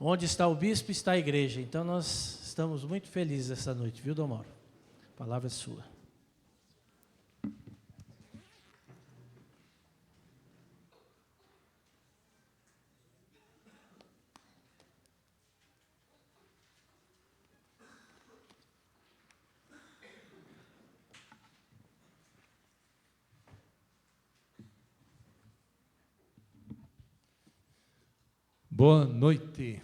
Onde está o bispo, está a igreja. Então nós estamos muito felizes essa noite, viu, Dom Mauro? A palavra é sua. Boa noite.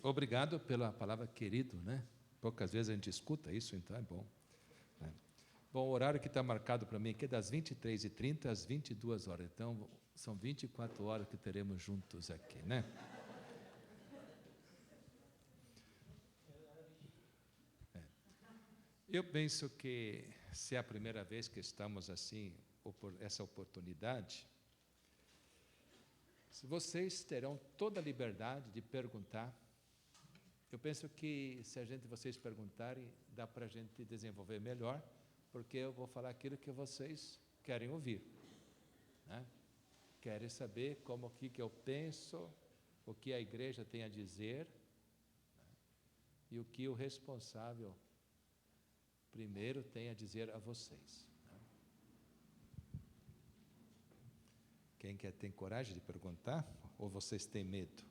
Obrigado pela palavra querido, né? Poucas vezes a gente escuta isso, então é bom. Né? Bom, o horário que está marcado para mim aqui é das 23h30 às 22h. Então, são 24 horas que teremos juntos aqui, né? Eu penso que, se é a primeira vez que estamos assim, essa oportunidade, vocês terão toda a liberdade de perguntar. Eu penso que, se vocês perguntarem, dá para a gente desenvolver melhor, porque eu vou falar aquilo que vocês querem ouvir, né? Querem saber como que eu penso, o que a igreja tem a dizer, né? E o que o responsável primeiro tem a dizer a vocês. Né? Quem tem coragem de perguntar? Ou vocês têm medo?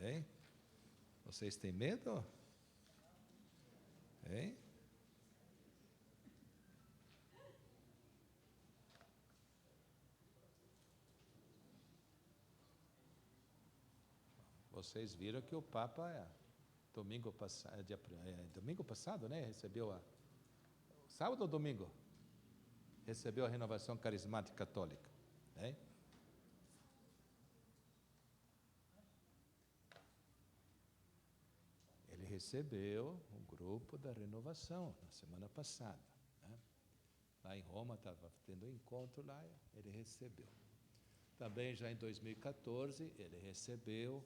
Hein? Vocês têm medo? Hein? Vocês viram que o Papa, domingo passado, né, recebeu sábado ou domingo? Recebeu a renovação carismática católica. Né? Ele recebeu um grupo da renovação na semana passada. Né? Lá em Roma estava tendo um encontro lá, ele recebeu. Também já em 2014 ele recebeu,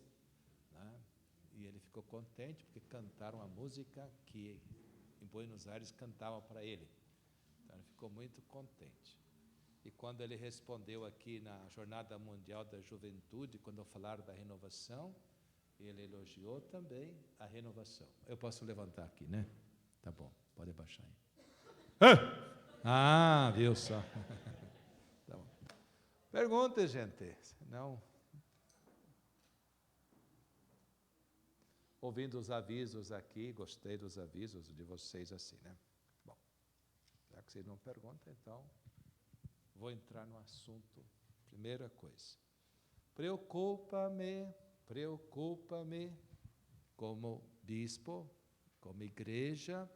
né? E ele ficou contente porque cantaram a música que em Buenos Aires cantavam para ele. Então ele ficou muito contente. E quando ele respondeu aqui na Jornada Mundial da Juventude, quando falaram da renovação, ele elogiou também a renovação. Eu posso levantar aqui, né? Tá bom, pode abaixar aí. Ah, viu só. Tá bom. Pergunte, gente. Não. Ouvindo os avisos aqui, gostei dos avisos de vocês assim, né? Bom, já que vocês não perguntam, então vou entrar no assunto. Primeira coisa. Preocupa-me, como bispo, como igreja,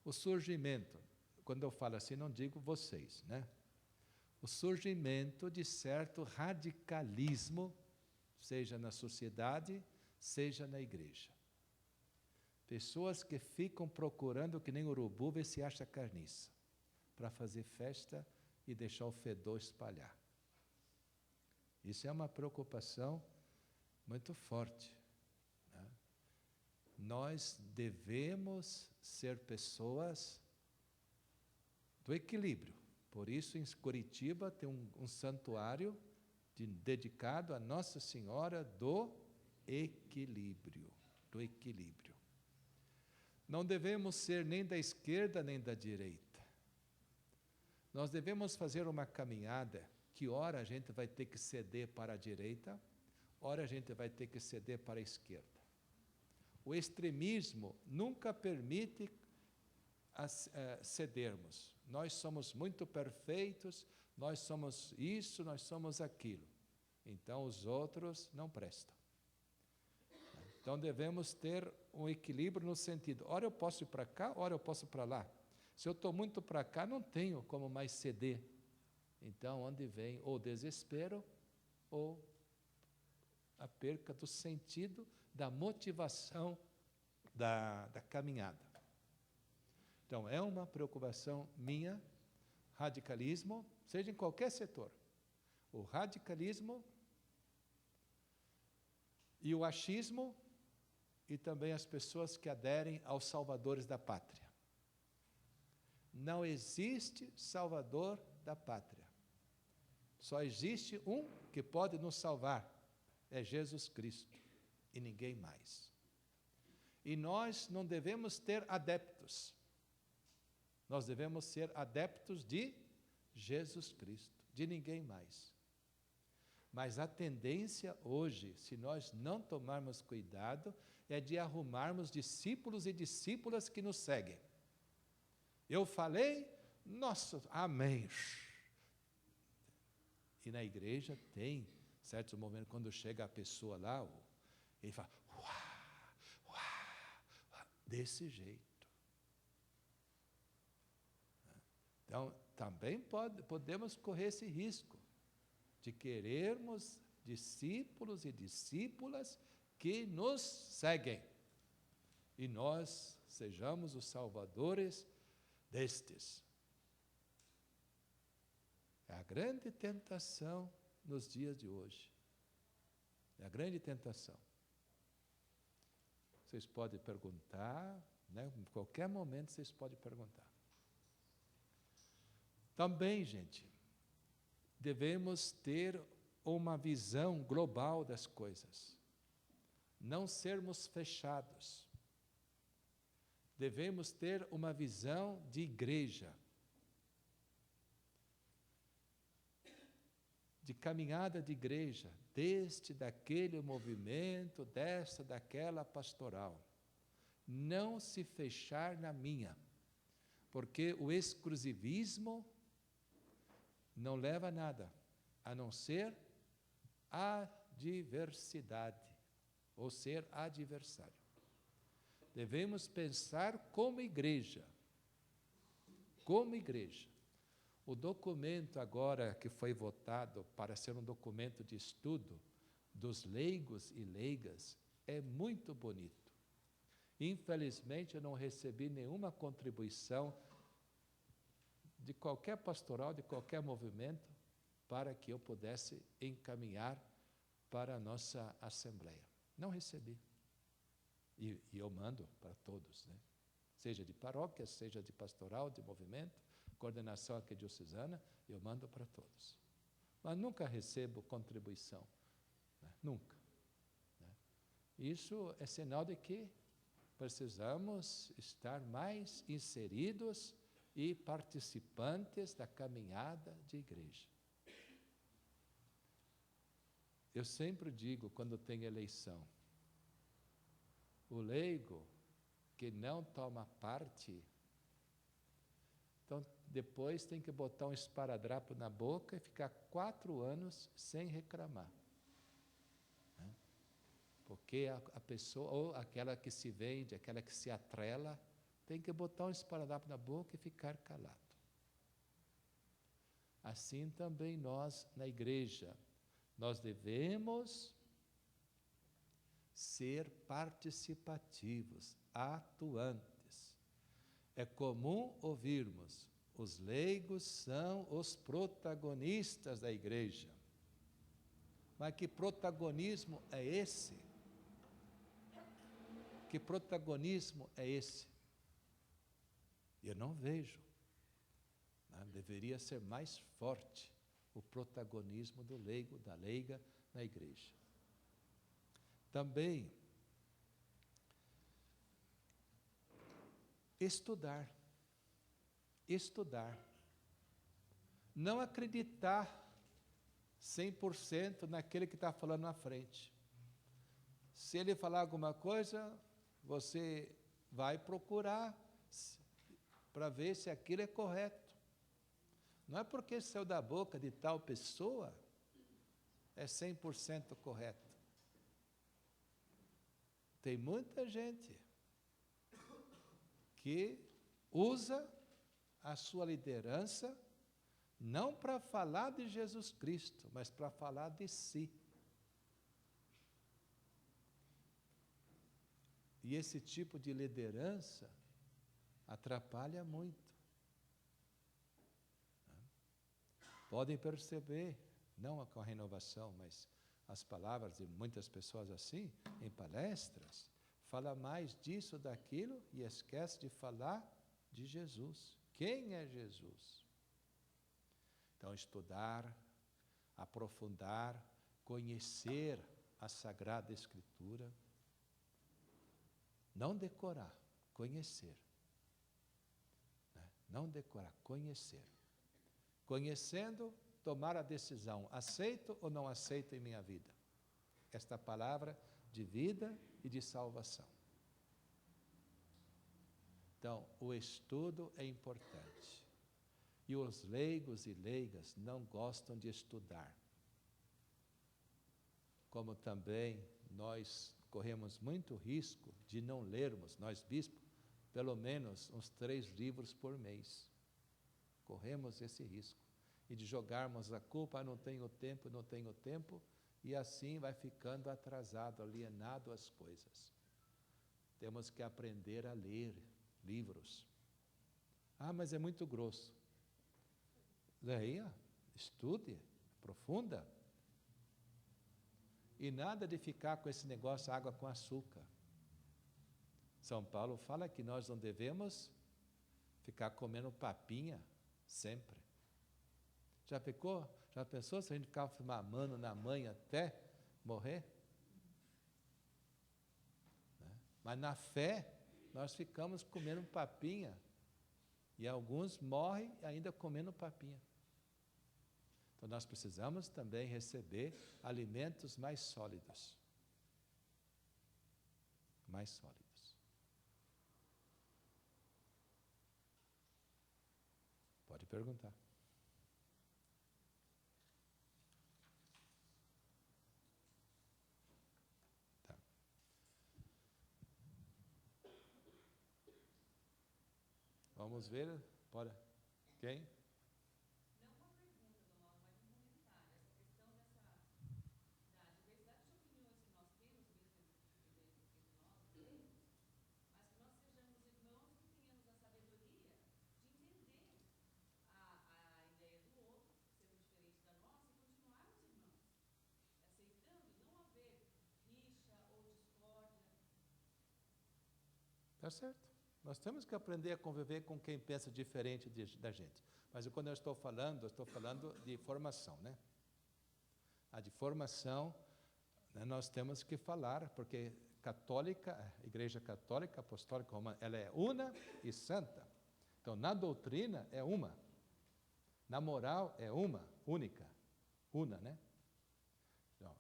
o surgimento. Quando eu falo assim, não digo vocês, né? O surgimento de certo radicalismo, seja na sociedade, seja na igreja. Pessoas que ficam procurando, que nem urubu, ver se acha carniça, para fazer festa e deixar o fedor espalhar. Isso é uma preocupação muito forte. Né? Nós devemos ser pessoas do equilíbrio. Por isso, em Curitiba, tem um santuário dedicado a Nossa Senhora do Equilíbrio. Do equilíbrio. Não devemos ser nem da esquerda nem da direita. Nós devemos fazer uma caminhada que ora a gente vai ter que ceder para a direita, ora a gente vai ter que ceder para a esquerda. O extremismo nunca permite cedermos. Nós somos muito perfeitos, nós somos isso, nós somos aquilo. Então os outros não prestam. Então devemos ter um equilíbrio no sentido, ora eu posso ir para cá, ora eu posso ir para lá. Se eu estou muito para cá, não tenho como mais ceder. Então, onde vem ou desespero, ou a perca do sentido, da motivação da caminhada. Então, é uma preocupação minha, radicalismo, seja em qualquer setor. O radicalismo e o achismo, e também as pessoas que aderem aos salvadores da pátria. Não existe salvador da pátria. Só existe um que pode nos salvar, é Jesus Cristo e ninguém mais. E nós não devemos ter adeptos. Nós devemos ser adeptos de Jesus Cristo, de ninguém mais. Mas a tendência hoje, se nós não tomarmos cuidado, é de arrumarmos discípulos e discípulas que nos seguem. Eu falei, nossa, amém. E na igreja tem certos momentos, quando chega a pessoa lá, ele fala, uau, uau, desse jeito. Então, também podemos correr esse risco de querermos discípulos e discípulas que nos seguem. E nós sejamos os salvadores destes. É a grande tentação nos dias de hoje. É a grande tentação. Vocês podem perguntar, né? Em qualquer momento vocês podem perguntar. Também, gente, devemos ter uma visão global das coisas. Não sermos fechados. Devemos ter uma visão de igreja, de caminhada de igreja, daquele movimento, daquela pastoral. Não se fechar na minha, porque o exclusivismo não leva a nada, a não ser a diversidade, ou ser adversário. Devemos pensar como igreja. Como igreja. O documento agora que foi votado para ser um documento de estudo dos leigos e leigas é muito bonito. Infelizmente, eu não recebi nenhuma contribuição de qualquer pastoral, de qualquer movimento, para que eu pudesse encaminhar para a nossa assembleia. Não recebi. E eu mando para todos, né? Seja de paróquia, seja de pastoral, de movimento, coordenação aqui diocesana, eu mando para todos. Mas nunca recebo contribuição, né? Nunca. Né? Isso é sinal de que precisamos estar mais inseridos e participantes da caminhada de igreja. Eu sempre digo, quando tem eleição, o leigo que não toma parte, então depois tem que botar um esparadrapo na boca e ficar 4 anos sem reclamar. Né? Porque a pessoa, ou aquela que se vende, aquela que se atrela, tem que botar um esparadrapo na boca e ficar calado. Assim também nós, na igreja, nós devemos ser participativos, atuantes. É comum ouvirmos, os leigos são os protagonistas da igreja. Mas que protagonismo é esse? Que protagonismo é esse? Eu não vejo. Deveria ser mais forte o protagonismo do leigo, da leiga na igreja. Também estudar. Não acreditar 100% naquele que está falando na frente. Se ele falar alguma coisa, você vai procurar para ver se aquilo é correto. Não é porque saiu da boca de tal pessoa, é 100% correto. Tem muita gente que usa a sua liderança não para falar de Jesus Cristo, mas para falar de si. E esse tipo de liderança atrapalha muito. Podem perceber, não com a renovação, mas as palavras de muitas pessoas assim, em palestras, fala mais disso, daquilo, e esquece de falar de Jesus. Quem é Jesus? Então, estudar, aprofundar, conhecer a Sagrada Escritura. Não decorar, conhecer. Não decorar, conhecer. Conhecendo, tomar a decisão, aceito ou não aceito em minha vida esta palavra de vida e de salvação. Então, o estudo é importante. E os leigos e leigas não gostam de estudar. Como também nós corremos muito risco de não lermos, nós bispos, pelo menos uns 3 livros por mês. Corremos esse risco. E de jogarmos a culpa, não tenho tempo, e assim vai ficando atrasado, alienado às coisas. Temos que aprender a ler livros. Ah, mas é muito grosso. Leia, estude, aprofunda. E nada de ficar com esse negócio água com açúcar. São Paulo fala que nós não devemos ficar comendo papinha sempre. Já pensou se a gente ficava mamando na mãe até morrer? Mas na fé, nós ficamos comendo papinha. E alguns morrem ainda comendo papinha. Então nós precisamos também receber alimentos mais sólidos. Mais sólidos. Pode perguntar. Tá. Vamos ver, bora. Quem? Tá certo. Nós temos que aprender a conviver com quem pensa diferente da gente. Mas quando eu estou falando de formação, né? A de formação, né, nós temos que falar, porque a Igreja Católica Apostólica Romana, ela é una e santa. Então, na doutrina é uma. Na moral é uma, única. Una, né?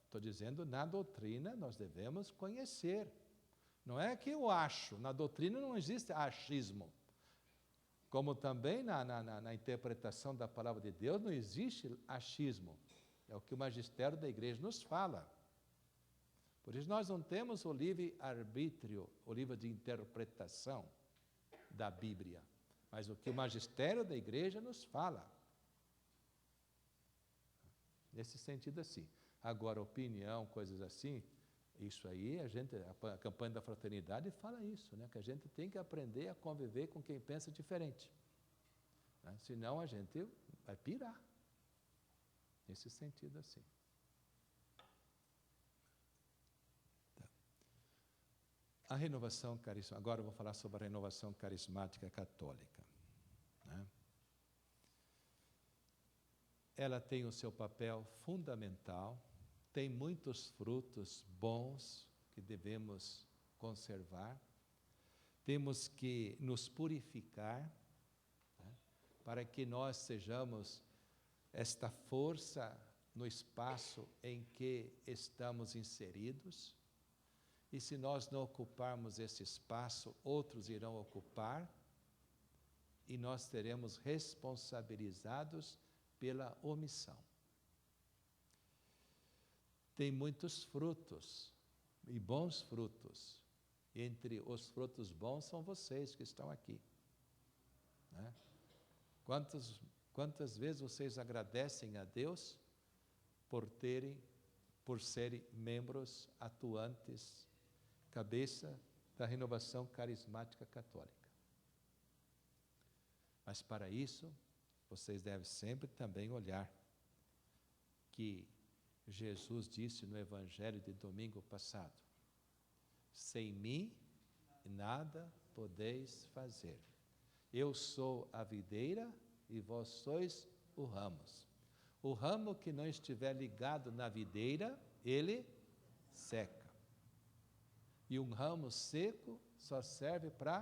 Estou dizendo, na doutrina nós devemos conhecer. Não é que eu acho, na doutrina não existe achismo. Como também na interpretação da palavra de Deus não existe achismo. É o que o magistério da igreja nos fala. Por isso nós não temos o livre-arbítrio, o livro de interpretação da Bíblia. Mas o que o magistério da igreja nos fala. Nesse sentido assim. Agora, opinião, coisas assim, isso aí, a campanha da fraternidade fala isso, né? Que a gente tem que aprender a conviver com quem pensa diferente. Né? Senão a gente vai pirar. Nesse sentido assim. Tá. A renovação carismática, agora eu vou falar sobre a renovação carismática católica. Né? Ela tem o seu papel fundamental, tem muitos frutos bons que devemos conservar. Temos que nos purificar, né, para que nós sejamos esta força no espaço em que estamos inseridos. E se nós não ocuparmos esse espaço, outros irão ocupar e nós seremos responsabilizados pela omissão. Tem muitos frutos, e bons frutos. Entre os frutos bons são vocês que estão aqui. Né? Quantas vezes vocês agradecem a Deus por serem membros atuantes, cabeça da renovação carismática católica. Mas para isso, vocês devem sempre também olhar que Jesus disse no Evangelho de domingo passado: sem mim nada podeis fazer. Eu sou a videira e vós sois o ramos. O ramo que não estiver ligado na videira, ele seca. E um ramo seco só serve para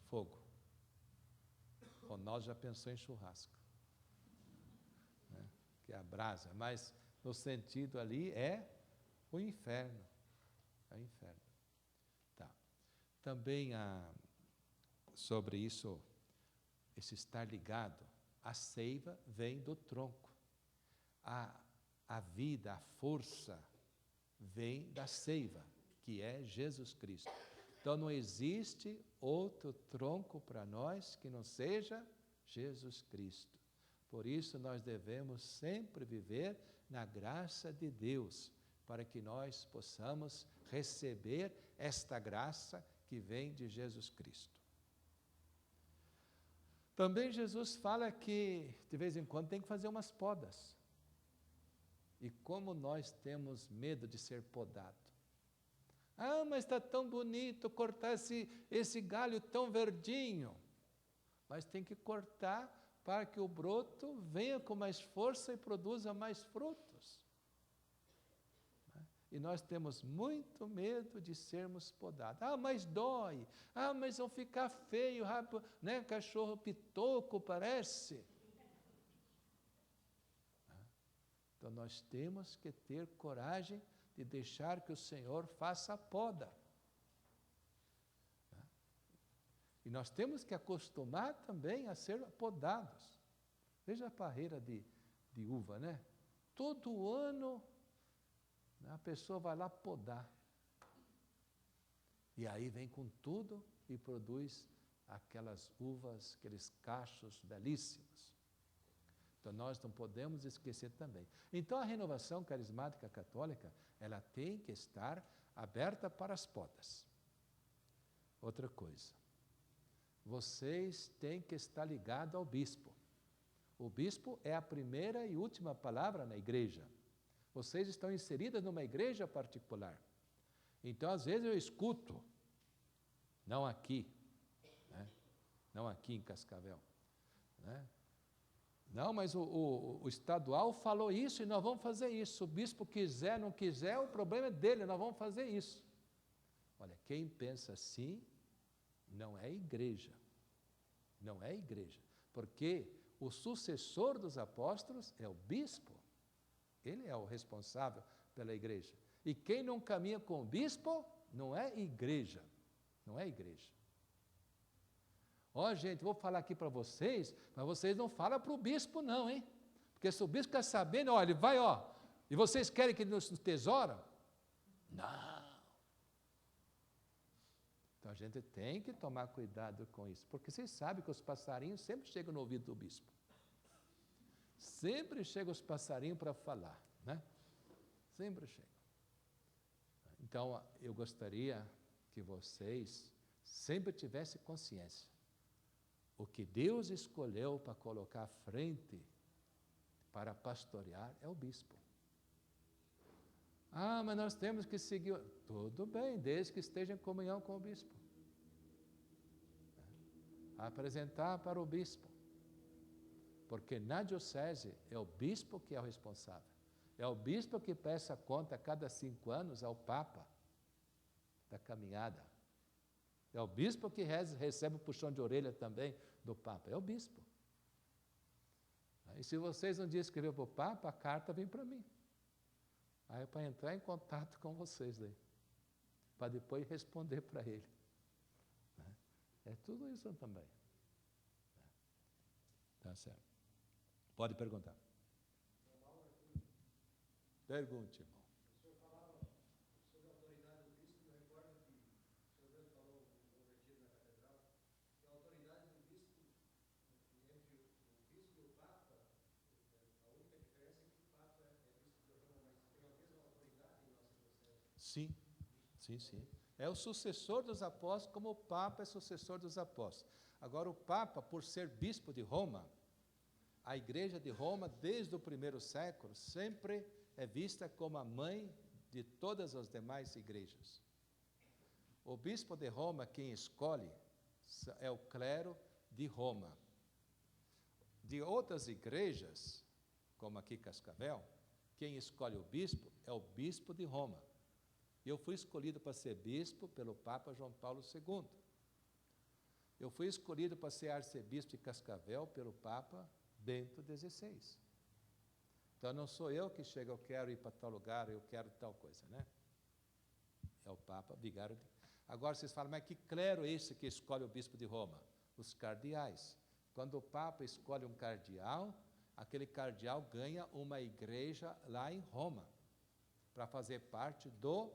fogo. O nós já pensou em churrasco, né? Que é a brasa, mas no sentido ali é o inferno. É o inferno. Tá. Também sobre isso, esse estar ligado, a seiva vem do tronco. A vida, a força vem da seiva, que é Jesus Cristo. Então não existe outro tronco para nós que não seja Jesus Cristo. Por isso nós devemos sempre viver na graça de Deus, para que nós possamos receber esta graça que vem de Jesus Cristo. Também Jesus fala que de vez em quando tem que fazer umas podas. E como nós temos medo de ser podado. Ah, mas está tão bonito cortar esse galho tão verdinho. Mas tem que cortar para que o broto venha com mais força e produza mais frutos. E nós temos muito medo de sermos podados. Ah, mas dói. Ah, mas vão ficar feio, né? Cachorro pitoco parece. Então nós temos que ter coragem de deixar que o Senhor faça a poda. E nós temos que acostumar também a ser podados. Veja a parreira de uva, né? Todo ano a pessoa vai lá podar. E aí vem com tudo e produz aquelas uvas, aqueles cachos belíssimos. Então nós não podemos esquecer também. Então a renovação carismática católica, ela tem que estar aberta para as podas. Outra coisa, vocês têm que estar ligados ao bispo. O bispo é a primeira e última palavra na igreja. Vocês estão inseridas numa igreja particular. Então às vezes eu escuto, não aqui, né? Não aqui em Cascavel, né? Não, mas o estadual falou isso e nós vamos fazer isso. Se o bispo quiser, não quiser, o problema é dele, nós vamos fazer isso. Olha, quem pensa assim não é igreja. Não é igreja. Porque o sucessor dos apóstolos é o bispo. Ele é o responsável pela igreja. E quem não caminha com o bispo não é igreja. Não é igreja. Ó, gente, vou falar aqui para vocês, mas vocês não falam para o bispo não, hein? Porque se o bispo ficar sabendo, ó, ele vai, ó, e vocês querem que ele nos tesoura? Não. Então a gente tem que tomar cuidado com isso, porque vocês sabem que os passarinhos sempre chegam no ouvido do bispo. Sempre chegam os passarinhos para falar, né? Sempre chegam. Então eu gostaria que vocês sempre tivessem consciência. O que Deus escolheu para colocar à frente, para pastorear, é o bispo. Ah, mas nós temos que seguir. Tudo bem, desde que esteja em comunhão com o bispo. Apresentar para o bispo. Porque na diocese é o bispo que é o responsável. É o bispo que presta conta a cada 5 anos ao Papa da caminhada. É o bispo que recebe o puxão de orelha também do Papa. É o bispo. E se vocês um dia escreverem para o Papa, a carta vem para mim. Aí é para entrar em contato com vocês daí. Para depois responder para ele. É tudo isso também. Tá certo. Pode perguntar. Pergunte, irmão. O senhor falava sobre a autoridade do bispo, eu recordo que o senhor mesmo falou no retiro na catedral, que a autoridade do bispo, entre o bispo e o Papa, a única diferença é que o Papa é bispo de Roma, mas tem a mesma autoridade em nossa diocese. Sim, sim, sim. É o sucessor dos apóstolos, como o Papa é sucessor dos apóstolos. Agora, o Papa, por ser bispo de Roma, a Igreja de Roma, desde o primeiro século, sempre é vista como a mãe de todas as demais igrejas. O bispo de Roma, quem escolhe, é o clero de Roma. De outras igrejas, como aqui Cascavel, quem escolhe o bispo é o bispo de Roma. Eu fui escolhido para ser bispo pelo Papa João Paulo II. Eu fui escolhido para ser arcebispo de Cascavel pelo Papa Bento XVI. Então não sou eu que chego, eu quero ir para tal lugar, eu quero tal coisa, né? É o Papa Vigário. Agora vocês falam, mas que clero é esse que escolhe o bispo de Roma? Os cardeais. Quando o Papa escolhe um cardeal, aquele cardeal ganha uma igreja lá em Roma, para fazer parte do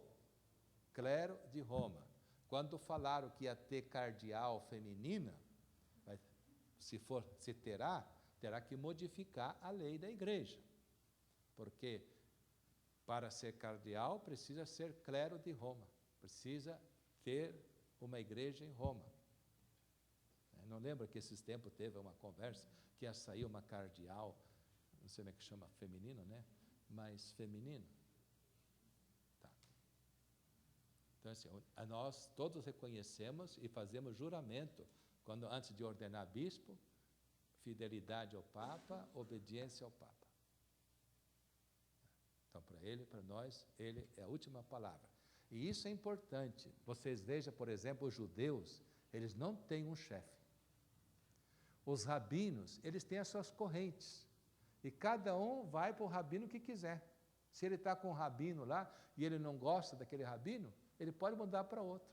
clero de Roma. Quando falaram que ia ter cardeal feminina, se terá que modificar a lei da igreja. Porque para ser cardeal precisa ser clero de Roma, precisa ter uma igreja em Roma. Não lembra que esses tempos teve uma conversa que ia sair uma cardeal, não sei como é que chama, feminino, né? Mas feminino. Tá. Então, assim, nós todos reconhecemos e fazemos juramento, antes de ordenar bispo, fidelidade ao Papa, obediência ao Papa. Então, para nós, ele é a última palavra. E isso é importante. Vocês vejam, por exemplo, os judeus, eles não têm um chefe. Os rabinos, eles têm as suas correntes. E cada um vai para o rabino que quiser. Se ele está com um rabino lá e ele não gosta daquele rabino, ele pode mudar para outro.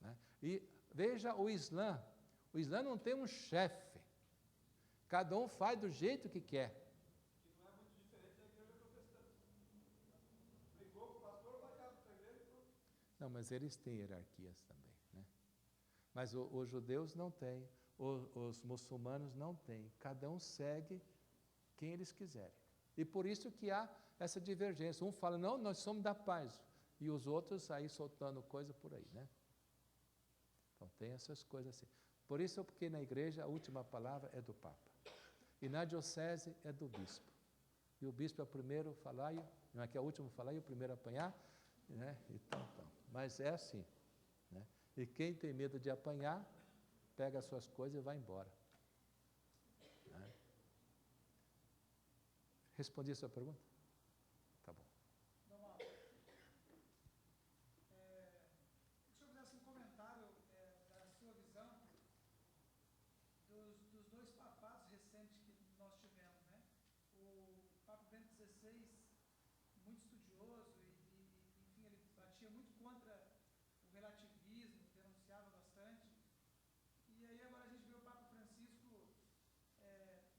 Né? E veja o Islã. O Islã não tem um chefe. Cada um faz do jeito que quer. Não, mas eles têm hierarquias também, né? Mas os judeus não têm, os muçulmanos não têm. Cada um segue quem eles quiserem. E por isso que há essa divergência. Um fala, não, nós somos da paz. E os outros aí soltando coisa por aí, né? Então tem essas coisas assim. Por isso, porque na igreja a última palavra é do Papa. E na diocese é do bispo. E o bispo é o primeiro a falar, não é que é o último a falar e o primeiro a apanhar, né? Então. Mas é assim, né? E quem tem medo de apanhar, pega as suas coisas e vai embora. Né? Respondi a sua pergunta? Tá bom. Normal. Se o senhor fizesse um comentário da sua visão dos dois papados recentes que nós tivemos, né? O Papa Bento XVI, muito estudioso, enfim, ele batia muito contra o relativismo, denunciava bastante. E aí agora a gente vê o Papa Francisco,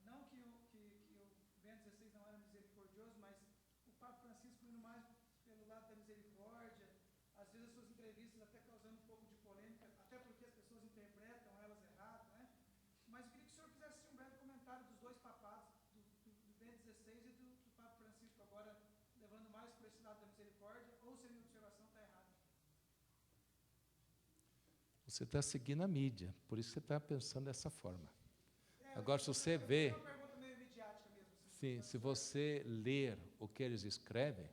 não que o Bento XVI não era misericordioso, mas o Papa Francisco indo mais pelo lado da misericórdia, às vezes as suas entrevistas até causando um pouco de polêmica, até porque as pessoas interpretam elas errado, né? Mas eu queria que o senhor fizesse um breve comentário dos dois papados, do Bento XVI e do Papa Francisco, agora levando mais para esse lado da misericórdia, ou se a minha observação está errada. Você está seguindo a mídia, por isso você está pensando dessa forma. Agora, se você vê, É uma pergunta meio midiática mesmo. sim, se você ler o que eles escrevem,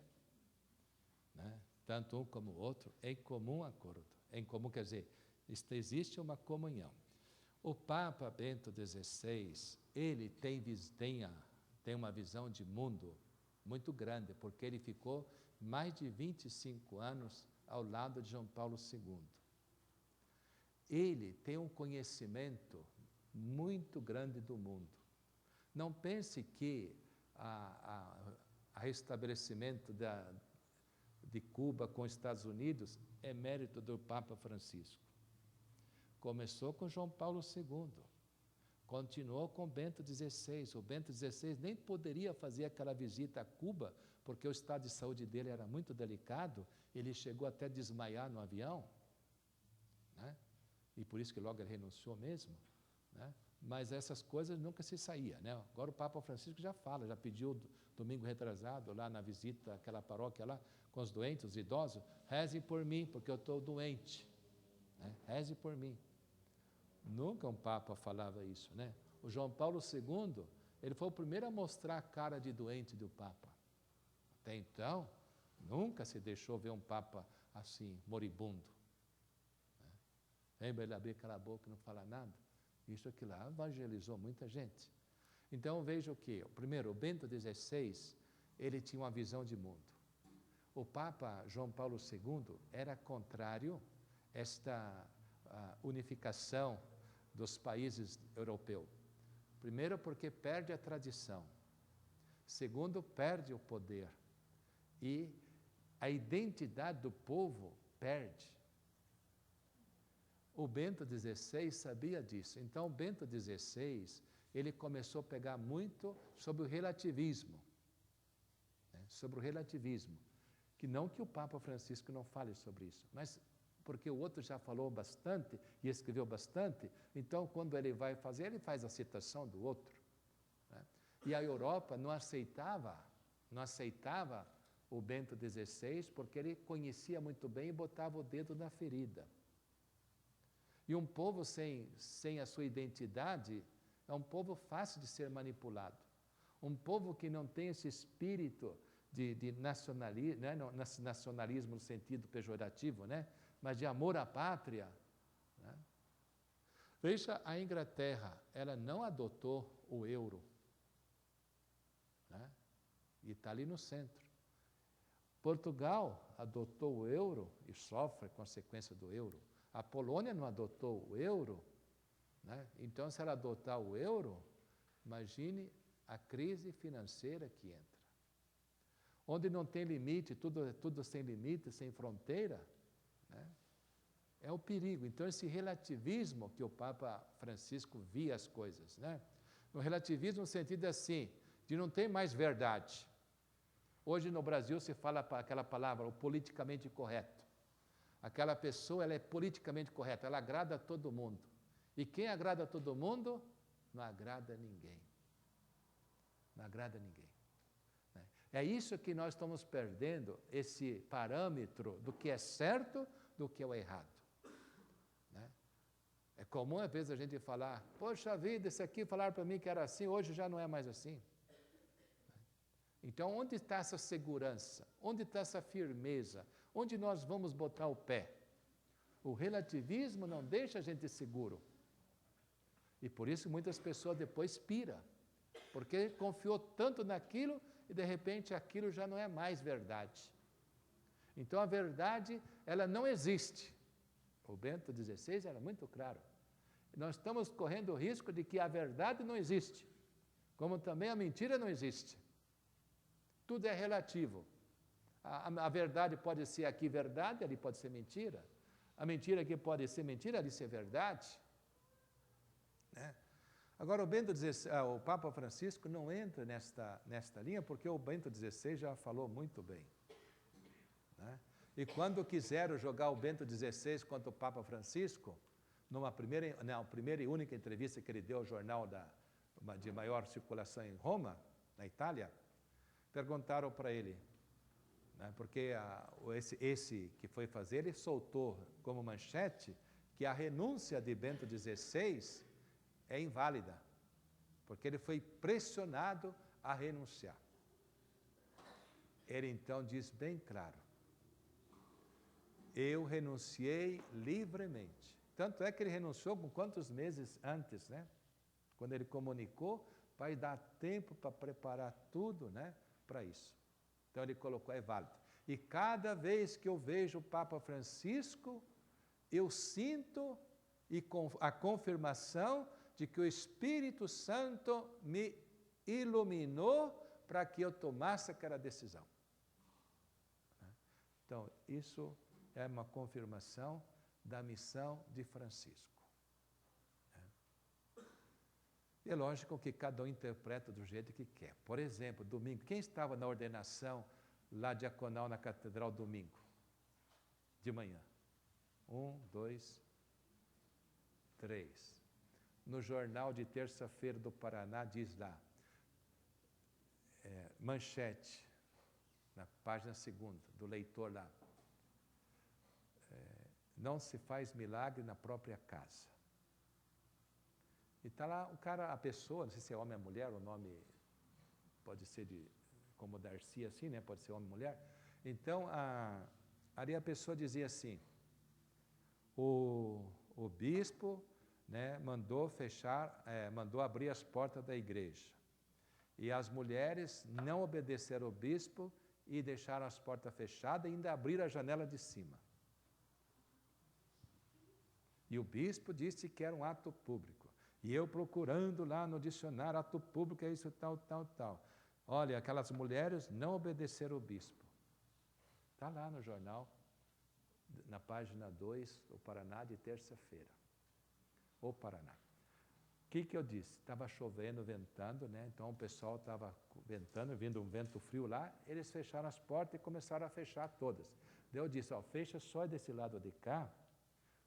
né, tanto um como o outro, é em comum acordo. É em comum, quer dizer, existe uma comunhão. O Papa Bento XVI, ele tem uma visão de mundo muito grande, porque ele ficou mais de 25 anos ao lado de João Paulo II. Ele tem um conhecimento muito grande do mundo. Não pense que o restabelecimento de Cuba com os Estados Unidos é mérito do Papa Francisco. Começou com João Paulo II, continuou com Bento XVI. O Bento XVI nem poderia fazer aquela visita a Cuba, porque o estado de saúde dele era muito delicado, ele chegou até a desmaiar no avião, né? E por isso que logo ele renunciou mesmo, né? Mas essas coisas nunca se saía, né? Agora o Papa Francisco já fala, já pediu domingo retrasado, lá na visita àquela paróquia lá, com os doentes, os idosos, rezem por mim, porque eu estou doente, né? Reze por mim. Nunca um Papa falava isso, né? O João Paulo II, ele foi o primeiro a mostrar a cara de doente do Papa. Até então, nunca se deixou ver um Papa assim, moribundo. Lembra ele abrir aquela boca e não falar nada? Isso aqui lá evangelizou muita gente. Então veja o que? Primeiro, o Bento XVI, ele tinha uma visão de mundo. O Papa João Paulo II era contrário a esta unificação dos países europeus. Primeiro, porque perde a tradição. Segundo, perde o poder. E a identidade do povo perde. O Bento XVI sabia disso. Então, o Bento XVI, ele começou a pegar muito sobre o relativismo. Sobre o relativismo. Que não que o Papa Francisco não fale sobre isso, mas porque o outro já falou bastante e escreveu bastante, então quando ele vai fazer, ele faz a citação do outro. E a Europa não aceitava o Bento XVI, porque ele conhecia muito bem e botava o dedo na ferida. E um povo sem a sua identidade é um povo fácil de ser manipulado. Um povo que não tem esse espírito de nacionalismo, né? Nacionalismo no sentido pejorativo, né? Mas de amor à pátria. Né? Veja, a Inglaterra, ela não adotou o euro. Né? E está ali no centro. Portugal adotou o euro e sofre a consequência do euro. A Polônia não adotou o euro. Né? Então, se ela adotar o euro, imagine a crise financeira que entra. Onde não tem limite, tudo sem limite, sem fronteira, né? É o perigo. Então, esse relativismo que o Papa Francisco via as coisas, né? O relativismo no sentido assim, de não ter mais verdade. Hoje no Brasil se fala aquela palavra, o politicamente correto. Aquela pessoa, ela é politicamente correta, ela agrada a todo mundo. E quem agrada a todo mundo, não agrada ninguém. Não agrada ninguém. É isso que nós estamos perdendo, esse parâmetro do que é certo, do que é o errado. Né? É comum, às vezes, a gente falar, poxa vida, esse aqui falaram para mim que era assim, hoje já não é mais assim. Então, onde está essa segurança? Onde está essa firmeza? Onde nós vamos botar o pé? O relativismo não deixa a gente seguro. E por isso muitas pessoas depois piram, porque confiou tanto naquilo e de repente aquilo já não é mais verdade. Então a verdade, ela não existe. O Bento XVI era muito claro. Nós estamos correndo o risco de que a verdade não existe, como também a mentira não existe. Tudo é relativo. A verdade pode ser aqui verdade, ali pode ser mentira. A mentira aqui pode ser mentira, ali ser verdade. Né? Agora, o Papa Francisco não entra nesta linha, porque o Bento XVI já falou muito bem. Né? E quando quiseram jogar o Bento XVI contra o Papa Francisco, na primeira e única entrevista que ele deu ao jornal de maior circulação em Roma, na Itália, perguntaram para ele, né, porque esse que foi fazer, ele soltou como manchete que a renúncia de Bento XVI é inválida, porque ele foi pressionado a renunciar. Ele então diz bem claro, eu renunciei livremente. Tanto é que ele renunciou com quantos meses antes, né? Quando ele comunicou, vai dar tempo para preparar tudo, né, para isso. Então ele colocou, é válido. E cada vez que eu vejo o Papa Francisco, eu sinto a confirmação de que o Espírito Santo me iluminou para que eu tomasse aquela decisão. Então, isso é uma confirmação da missão de Francisco. E é lógico que cada um interpreta do jeito que quer. Por exemplo, domingo, quem estava na ordenação lá diaconal na catedral domingo? De manhã. 1, 2, 3. No jornal de terça-feira do Paraná diz lá, manchete, na página 2ª, do leitor lá. Não se faz milagre na própria casa. E está lá o cara, a pessoa, não sei se é homem ou mulher, o nome pode ser como Darcy, assim, né? Pode ser homem ou mulher. Então, ali a pessoa dizia assim, o bispo, né, mandou abrir as portas da igreja. E as mulheres não obedeceram ao bispo e deixaram as portas fechadas e ainda abriram a janela de cima. E o bispo disse que era um ato público. E eu procurando lá no dicionário, ato público é isso, tal, tal, tal. Olha, aquelas mulheres não obedeceram ao bispo. Está lá no jornal, na página 2, o Paraná, de terça-feira. O Paraná. O que eu disse? Estava chovendo, ventando, né? Então o pessoal estava ventando, vindo um vento frio lá, eles fecharam as portas e começaram a fechar todas. Daí eu disse, ó, fecha só desse lado de cá,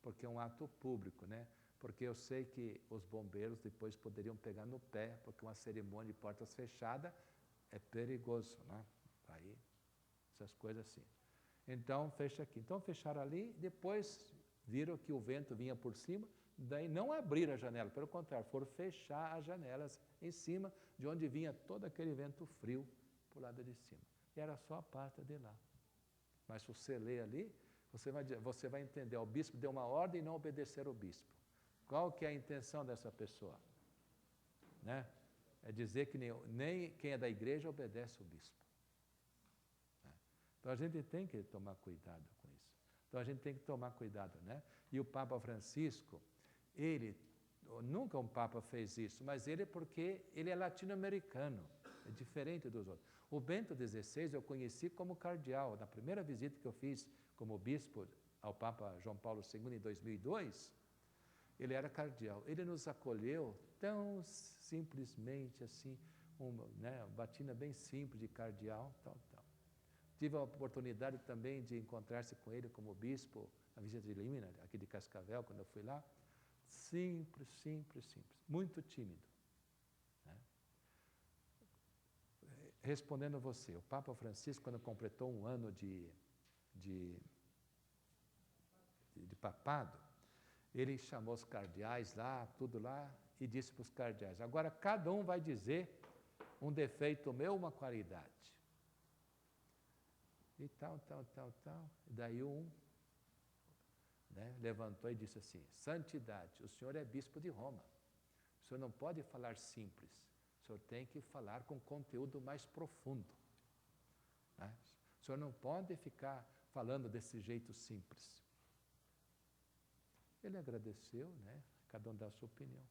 porque é um ato público, né? Porque eu sei que os bombeiros depois poderiam pegar no pé, porque uma cerimônia de portas fechadas é perigoso, né? Aí, essas coisas assim. Então, fecha aqui. Então, fecharam ali, depois viram que o vento vinha por cima, daí não abriram a janela, pelo contrário, foram fechar as janelas em cima, de onde vinha todo aquele vento frio para o lado de cima. E era só a parte de lá. Mas se você ler ali, você vai entender, o bispo deu uma ordem e não obedeceram ao bispo. Qual que é a intenção dessa pessoa? Né? É dizer que nem quem é da igreja obedece ao bispo. Né? Então a gente tem que tomar cuidado com isso. Então a gente tem que tomar cuidado, né? E o Papa Francisco, nunca um Papa fez isso, mas ele porque ele é latino-americano, é diferente dos outros. O Bento XVI eu conheci como cardeal, na primeira visita que eu fiz como bispo ao Papa João Paulo II em 2002, ele era cardeal. Ele nos acolheu tão simplesmente assim, uma batina bem simples de cardeal, tal, tal. Tive a oportunidade também de encontrar-se com ele como bispo na visita de Lima, aqui de Cascavel, quando eu fui lá. Simples, simples, simples. Muito tímido. Né? Respondendo a você, o Papa Francisco, quando completou um ano de papado, ele chamou os cardeais lá, tudo lá, e disse para os cardeais, agora cada um vai dizer um defeito meu, uma qualidade. E tal, tal, tal, tal. E daí levantou e disse assim, santidade, o senhor é bispo de Roma. O senhor não pode falar simples. O senhor tem que falar com conteúdo mais profundo. Né? O senhor não pode ficar falando desse jeito simples. Ele agradeceu, né? Cada um dá a sua opinião.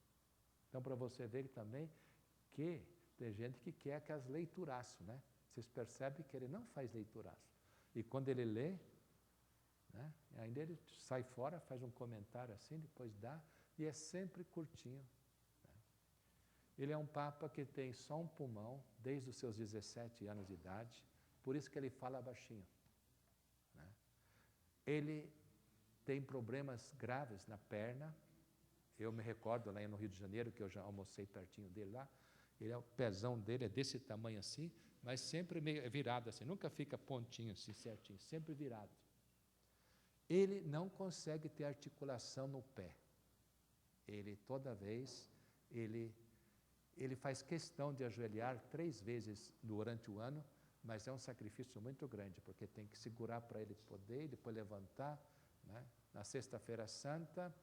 Então, para você ver também que tem gente que quer que as leituraço, né? Vocês percebem que ele não faz leituraço. E quando ele lê, né? Ainda ele sai fora, faz um comentário assim, depois dá, e é sempre curtinho. Né? Ele é um Papa que tem só um pulmão, desde os seus 17 anos de idade, por isso que ele fala baixinho. Né? Ele tem problemas graves na perna. Eu me recordo lá no Rio de Janeiro, que eu já almocei pertinho dele lá, o pezão dele é desse tamanho assim, mas sempre meio virado assim, nunca fica pontinho assim, certinho, sempre virado. Ele não consegue ter articulação no pé. Ele, toda vez, ele faz questão de ajoelhar 3 vezes durante o ano, mas é um sacrifício muito grande, porque tem que segurar para ele poder, e depois levantar. Né? Na Sexta-feira Santa,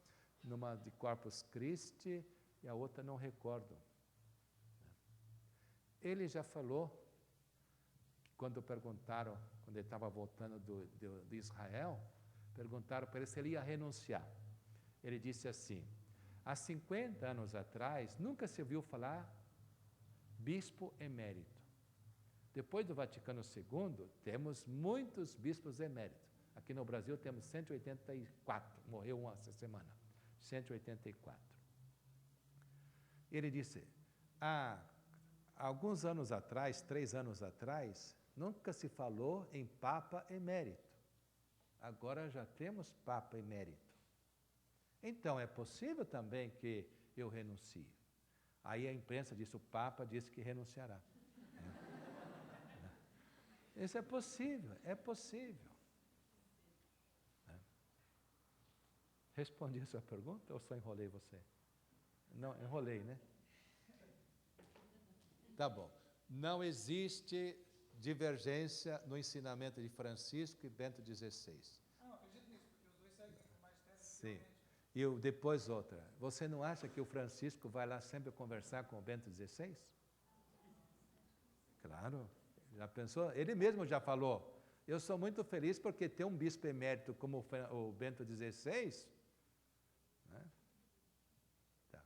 numa de Corpus Christi, e a outra não recordo. Ele já falou, quando perguntaram, quando ele estava voltando de Israel, perguntaram para ele se ele ia renunciar. Ele disse assim, há 50 anos atrás, nunca se ouviu falar bispo emérito. Depois do Vaticano II, temos muitos bispos eméritos. Aqui no Brasil temos 184, morreu uma essa semana, 184. Ele disse, há alguns anos atrás, 3 anos atrás, nunca se falou em Papa emérito. Agora já temos Papa emérito. Então, é possível também que eu renuncie. Aí a imprensa disse, o Papa disse que renunciará. Isso é possível, é possível. Respondi a sua pergunta ou só enrolei você? Não, enrolei, né? Tá bom. Não existe divergência no ensinamento de Francisco e Bento XVI. Não, acredito nisso, porque os dois seguem mais tempo. Sim. E depois outra. Você não acha que o Francisco vai lá sempre conversar com o Bento XVI? Claro. Já pensou? Ele mesmo já falou. Eu sou muito feliz porque ter um bispo emérito como o Bento XVI, né? Tá.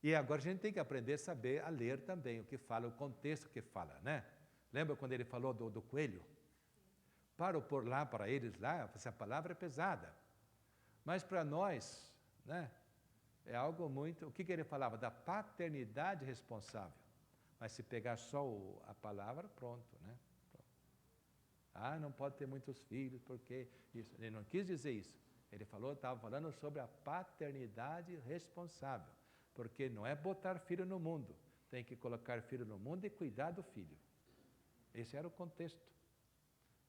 E agora a gente tem que aprender a saber a ler também o que fala, o contexto que fala, né? Lembra quando ele falou do coelho? Para por lá, para eles lá, essa palavra é pesada. Mas para nós, né? É algo muito... O que ele falava? Da paternidade responsável. Mas se pegar só a palavra, pronto, né? Ah, não pode ter muitos filhos, porque isso. Ele não quis dizer isso. Ele estava falando sobre a paternidade responsável. Porque não é botar filho no mundo. Tem que colocar filho no mundo e cuidar do filho. Esse era o contexto.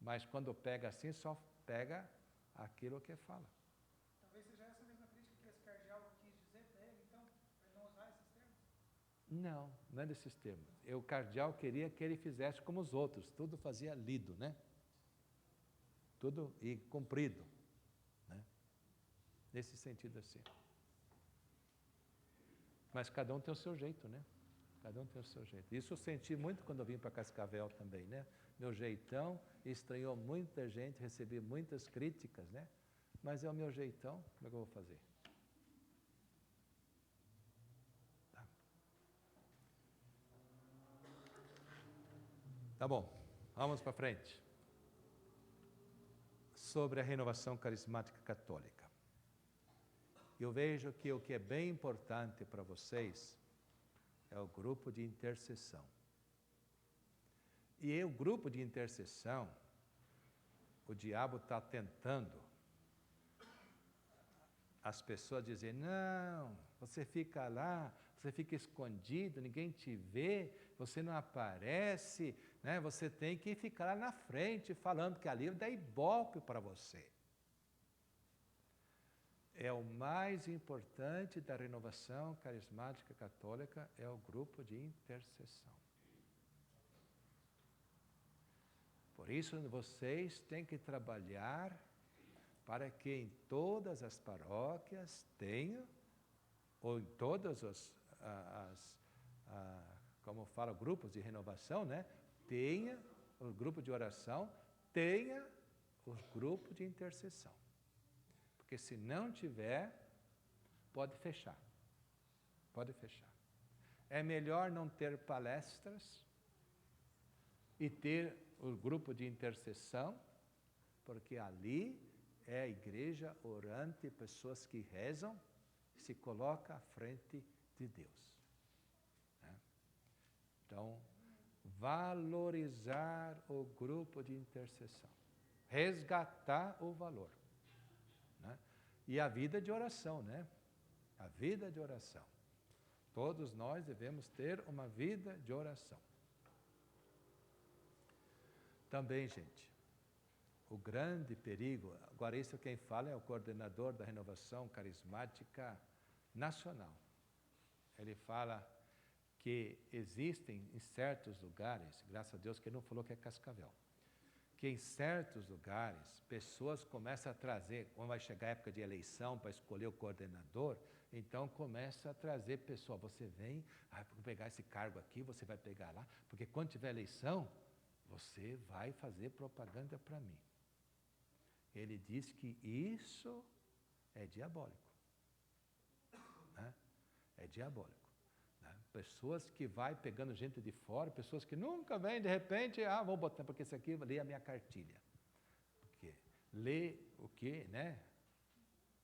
Mas quando pega assim, só pega aquilo que fala. Talvez seja essa mesma crítica que esse cardeal quis dizer para ele, então, para não usar esses termos? Não, não é desses termos. O cardeal queria que ele fizesse como os outros. Tudo fazia lido, né? Tudo e cumprido, né? Nesse sentido assim. Mas cada um tem o seu jeito, né? Cada um tem o seu jeito. Isso eu senti muito quando eu vim para Cascavel também, né? Meu jeitão estranhou muita gente, recebi muitas críticas, né? Mas é o meu jeitão, como é que eu vou fazer? Tá bom, vamos para frente. Sobre a renovação carismática católica. Eu vejo que o que é bem importante para vocês é o grupo de intercessão. E o grupo de intercessão, o diabo está tentando as pessoas dizem, não, você fica lá, você fica escondido, ninguém te vê, você não aparece, né? Você tem que ficar lá na frente falando que ali dá ibope para você. É o mais importante da renovação carismática católica, é o grupo de intercessão. Por isso vocês têm que trabalhar para que em todas as paróquias tenha, ou em todas como fala, grupos de renovação, né? Tenha o grupo de oração, tenha o grupo de intercessão. Porque se não tiver, pode fechar. Pode fechar. É melhor não ter palestras e ter o grupo de intercessão, porque ali é a igreja orante, pessoas que rezam, se coloca à frente de Deus. Né? Então, valorizar o grupo de intercessão, resgatar o valor. Né? E a vida de oração, né? A vida de oração. Todos nós devemos ter uma vida de oração. Também, gente, o grande perigo, agora isso quem fala é o coordenador da renovação carismática nacional. Ele fala que existem em certos lugares, graças a Deus que ele não falou que é Cascavel, que em certos lugares pessoas começam a trazer, quando vai chegar a época de eleição para escolher o coordenador, então começa a trazer pessoa, você vem, vou pegar esse cargo aqui, você vai pegar lá, porque quando tiver eleição, você vai fazer propaganda para mim. Ele diz que isso é diabólico. Né? É diabólico. Né? Pessoas que vai pegando gente de fora, pessoas que nunca vêm, de repente, vou botar, porque esse aqui lê a minha cartilha. Porque lê o quê, né?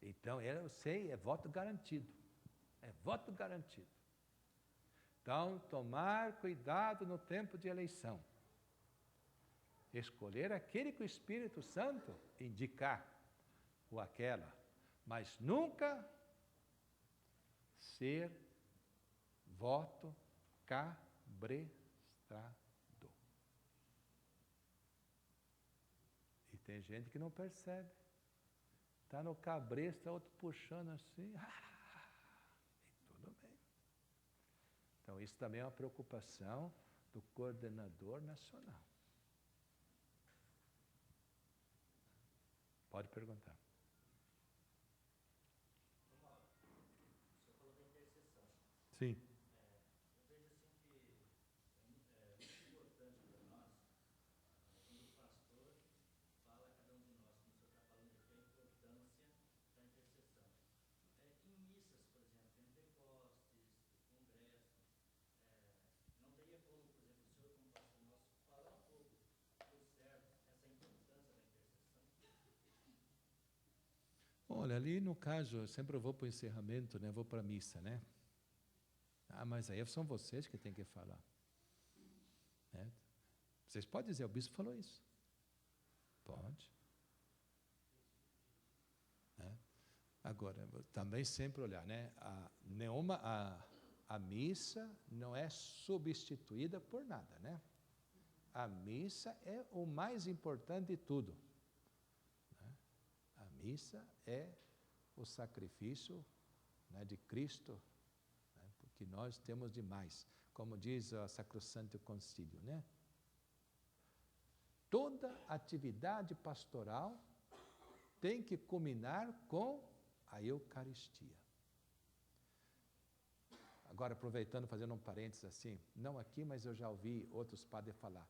Então, eu sei, é voto garantido. É voto garantido. Então, tomar cuidado no tempo de eleição. Escolher aquele que o Espírito Santo indicar, ou aquela, mas nunca ser voto cabrestrado. E tem gente que não percebe. Está no cabresto, outro puxando assim, e tudo bem. Então, isso também é uma preocupação do coordenador nacional. Pode perguntar. O senhor falou da intercessão. Sim. Eu vejo assim que Olha, ali no caso, eu sempre vou para o encerramento, né? Vou para a missa, né? Ah, mas aí são vocês que têm que falar. Né? Vocês podem dizer, o bispo falou isso. Pode. Né? Agora, também sempre olhar, né? A missa não é substituída por nada, né? A missa é o mais importante de tudo. Né? A missa é o sacrifício, né, de Cristo, né, porque nós temos demais, como diz o Sacrosanto Concílio, né? Toda atividade pastoral tem que culminar com a Eucaristia. Agora, aproveitando, fazendo um parênteses assim, não aqui, mas eu já ouvi outros padres falar,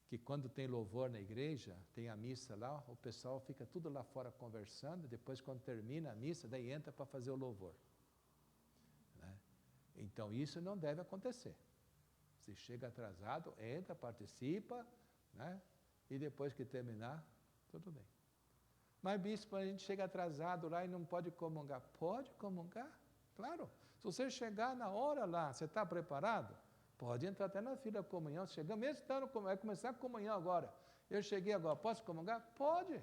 que quando tem louvor na igreja, tem a missa lá, o pessoal fica tudo lá fora conversando, depois quando termina a missa, daí entra para fazer o louvor. Né? Então isso não deve acontecer. Se chega atrasado, entra, participa, né? E depois que terminar, tudo bem. Mas bispo, a gente chega atrasado lá e não pode comungar. Pode comungar? Claro. Se você chegar na hora lá, você está preparado? Pode entrar até na fila da comunhão, chegando, mesmo estando, vai começar a comunhão agora. Eu cheguei agora, posso comungar? Pode.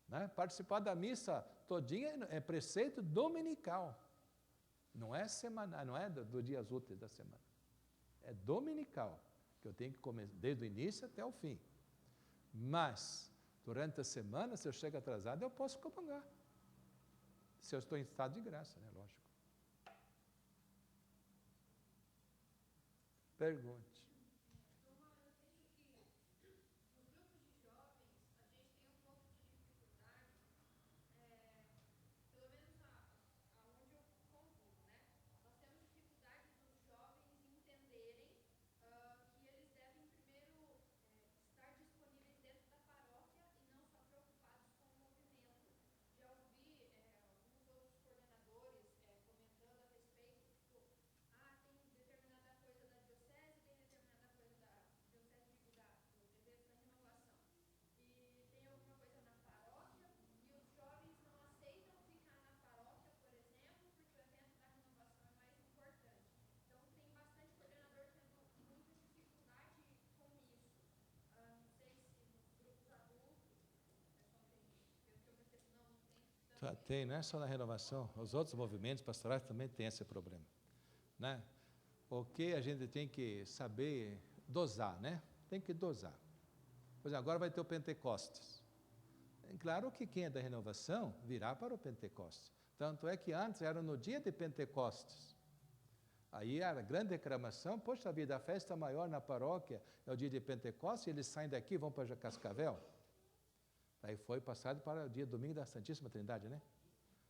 Né? Participar da missa todinha é preceito dominical. Não é semanal, não é do dias úteis da semana. É dominical, que eu tenho que comer desde o início até o fim. Mas, durante a semana, se eu chego atrasado, eu posso comungar. Se eu estou em estado de graça, né? Lógico. Pergunte. Tem, não é só na renovação, os outros movimentos pastorais também têm esse problema. Né? O que a gente tem que saber dosar, né? Tem que dosar. Por exemplo, agora vai ter o Pentecostes. É claro que quem é da renovação virá para o Pentecostes. Tanto é que antes era no dia de Pentecostes. Aí a grande reclamação, poxa vida, a festa maior na paróquia é o dia de Pentecostes, e eles saem daqui e vão para Cascavel. Aí foi passado para o dia domingo da Santíssima Trindade, né?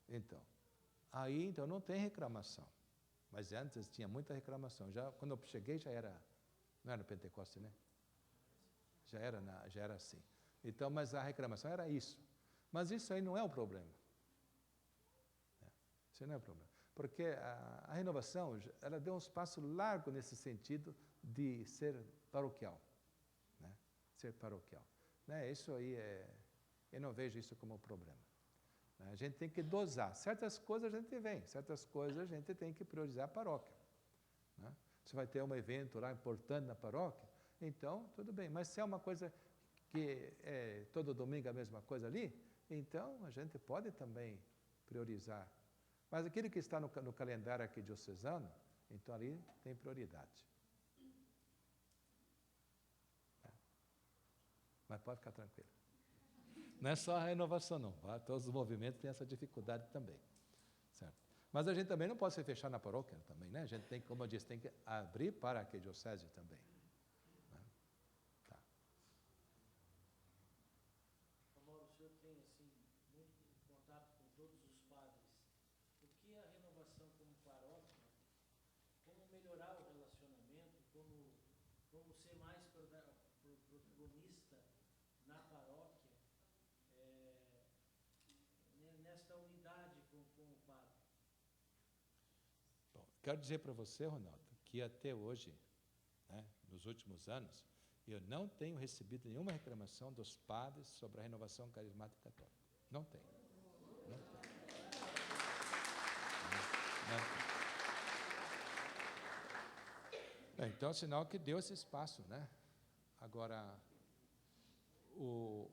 Então, aí então não tem reclamação. Mas antes tinha muita reclamação. Já quando eu cheguei já era, não era no Pentecoste, né? Já era assim. Então, mas a reclamação era isso. Mas isso aí não é o problema. Isso não é o problema. Porque a renovação, ela deu um espaço largo nesse sentido de ser paroquial. Né? Ser paroquial. Né? Isso aí eu não vejo isso como um problema. A gente tem que dosar. Certas coisas a gente vem, certas coisas a gente tem que priorizar a paróquia. Né? Se vai ter um evento lá importante na paróquia, então tudo bem. Mas se é uma coisa que é todo domingo a mesma coisa ali, então a gente pode também priorizar. Mas aquilo que está no calendário aqui diocesano, então ali tem prioridade. Mas pode ficar tranquilo. Não é só a renovação, não. Todos os movimentos têm essa dificuldade também. Certo? Mas a gente também não pode se fechar na paróquia também, né? A gente tem, como eu disse, tem que abrir para a arquidiocese também. Né? Tá. Mauro, o senhor tem, assim, muito contato com todos os padres. O que a renovação como paróquia, como melhorar o relacionamento, como ser mais protagonista na paróquia, nesta unidade com o padre? Bom, quero dizer para você, Ronaldo, que até hoje, né, nos últimos anos, eu não tenho recebido nenhuma reclamação dos padres sobre a renovação carismática católica. Não tenho. Né? Né? Então, sinal que deu esse espaço, né? Agora, eu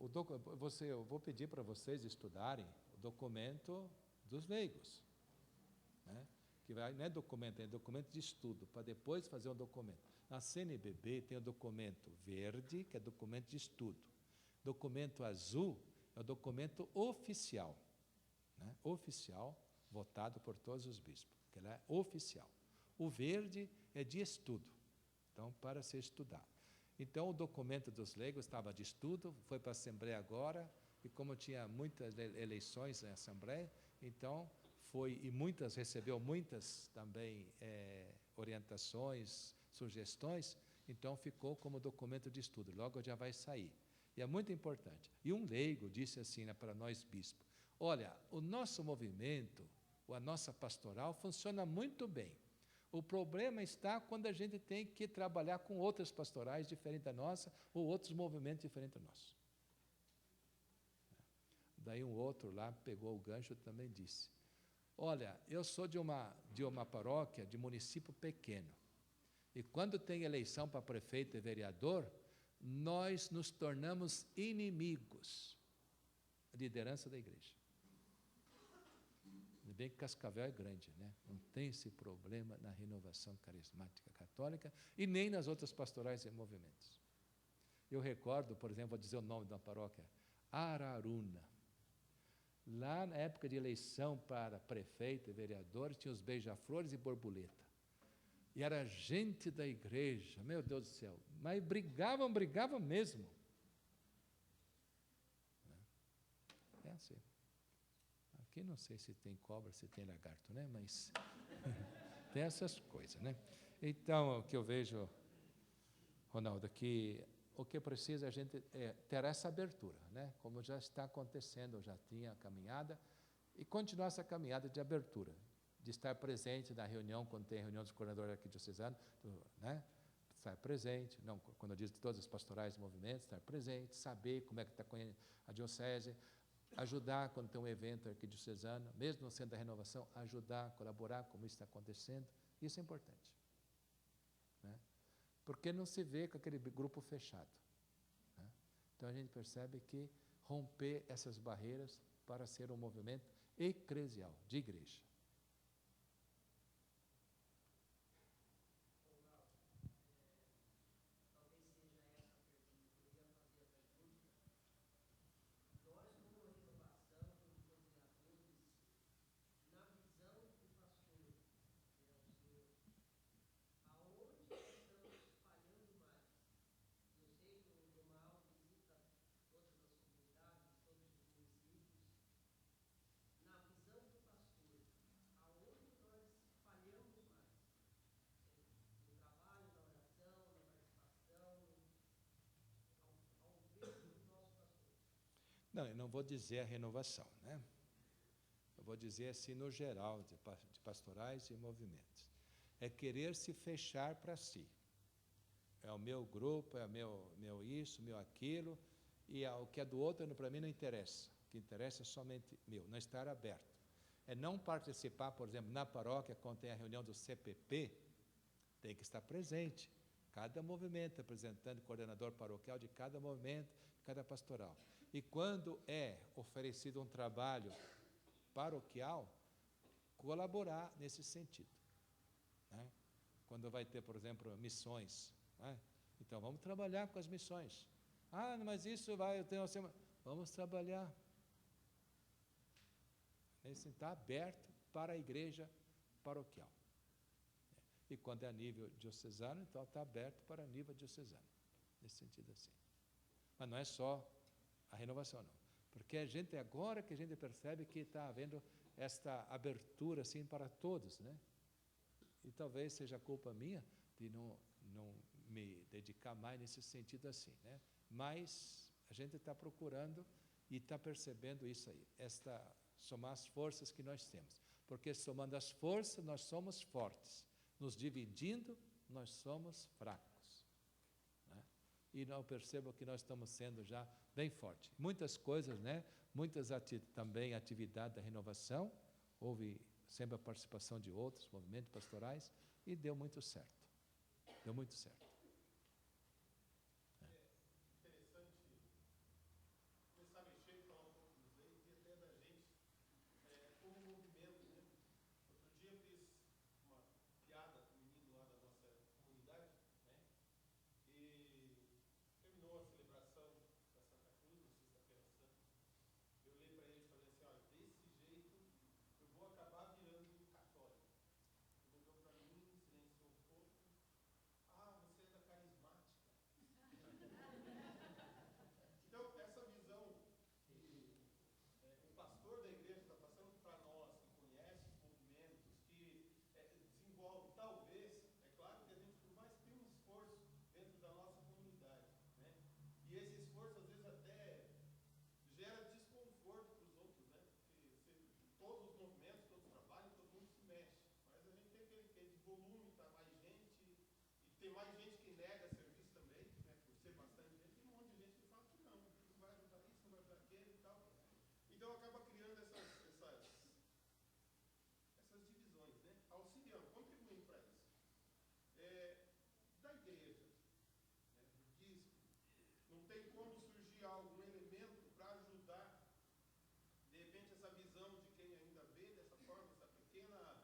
vou pedir para vocês estudarem o documento dos leigos, né? Que não é documento, é documento de estudo, para depois fazer um documento. Na CNBB tem o documento verde, que é documento de estudo. Documento azul é o documento oficial, né? Oficial, votado por todos os bispos, que ele é oficial. O verde é de estudo, então, para ser estudado. Então, o documento dos leigos estava de estudo, foi para a Assembleia agora, e como tinha muitas eleições na Assembleia, então, recebeu muitas também orientações, sugestões, então ficou como documento de estudo, logo já vai sair. E é muito importante. E um leigo disse assim, né, para nós bispos, olha, o nosso movimento, a nossa pastoral funciona muito bem. O problema está quando a gente tem que trabalhar com outras pastorais diferentes da nossa, ou outros movimentos diferentes da nossa. Daí um outro lá pegou o gancho e também disse, olha, eu sou de uma paróquia, de município pequeno, e quando tem eleição para prefeito e vereador, nós nos tornamos inimigos, a liderança da igreja. Ainda bem que Cascavel é grande, né? Não tem esse problema na renovação carismática católica e nem nas outras pastorais e movimentos. Eu recordo, por exemplo, vou dizer o nome da paróquia, Araruna. Lá na época de eleição para prefeito e vereador, tinha os beija-flores e borboleta. E era gente da igreja, meu Deus do céu, mas brigavam mesmo. É assim. Aqui não sei se tem cobra, se tem lagarto, né? Mas tem essas coisas, né? Então, o que eu vejo, Ronaldo, que o que precisa a gente ter essa abertura, né? Como já está acontecendo, já tinha a caminhada, e continuar essa caminhada de abertura, de estar presente na reunião, quando tem reunião dos coordenadores arquidiocesanos, né? Estar presente, não, quando eu digo de todas as pastorais e movimentos, estar presente, saber como é que está a diocese, ajudar quando tem um evento arquidiocesano, mesmo no centro da renovação, ajudar, colaborar, como isso está acontecendo, isso é importante. Né? Porque não se vê com aquele grupo fechado. Né? Então a gente percebe que romper essas barreiras para ser um movimento eclesial, de igreja. Não, eu não vou dizer a renovação, né? Eu vou dizer assim no geral, de pastorais e movimentos. É querer se fechar para si. É o meu grupo, é o meu isso, meu aquilo, e o que é do outro para mim não interessa. O que interessa é somente meu, não estar aberto. É não participar, por exemplo, na paróquia, quando tem a reunião do CPP, tem que estar presente. Cada movimento, representando o coordenador paroquial de cada movimento, de cada pastoral. E quando é oferecido um trabalho paroquial, colaborar nesse sentido. Né? Quando vai ter, por exemplo, missões, né? Então vamos trabalhar com as missões. Ah, mas isso vai, eu tenho uma semana. Vamos trabalhar. Esse está aberto para a igreja paroquial. E quando é a nível diocesano, então está aberto para a nível diocesano. Nesse sentido assim. Mas não é só a renovação, não. Porque a gente, agora que a gente percebe que está havendo esta abertura assim para todos, né? E talvez seja culpa minha de não me dedicar mais nesse sentido assim, né? Mas a gente está procurando e está percebendo isso aí, somar as forças que nós temos. Porque somando as forças, nós somos fortes. Nos dividindo, nós somos fracos. Né? E não percebam que nós estamos sendo já bem forte. Muitas coisas, né? Muitas também atividades da renovação, houve sempre a participação de outros movimentos pastorais e deu muito certo. Deu muito certo. Interessante começar a mexer e falar um pouco dos leis e até da gente como movimento, né? Outro dia eu fiz uma piada com o menino lá da nossa comunidade, né? E terminou a celebração da Santa Cruz, na Sexta-feira Santa. Eu olhei para ele e falei assim, olha, desse jeito eu vou acabar virando católico. Ele olhou para mim, silenciou um pouco. Ah, você é da carismática. Então, essa visão que o pastor da igreja está passando para nós, que conhece os movimentos, que desenvolve, talvez, é claro que a gente, por mais que tenha um esforço dentro da nossa comunidade, né? E esse esforço, às vezes, até gera desconforto para os outros, né? Porque todos os movimentos, todos trabalham, todo mundo se mexe. Mas a gente tem aquele que de volume, tá mais gente, e tem mais gente que nega serviço também, né? Por ser bastante gente, tem um monte de gente que fala que não vai ajudar isso, não vai ajudar aquele e tal. Então acaba criando essas divisões, né? Auxiliando, contribuindo para isso. Da igreja, né? Do bispo, não tem como surgir algum elemento para ajudar, de repente, essa visão de quem ainda vê dessa forma, essa pequena,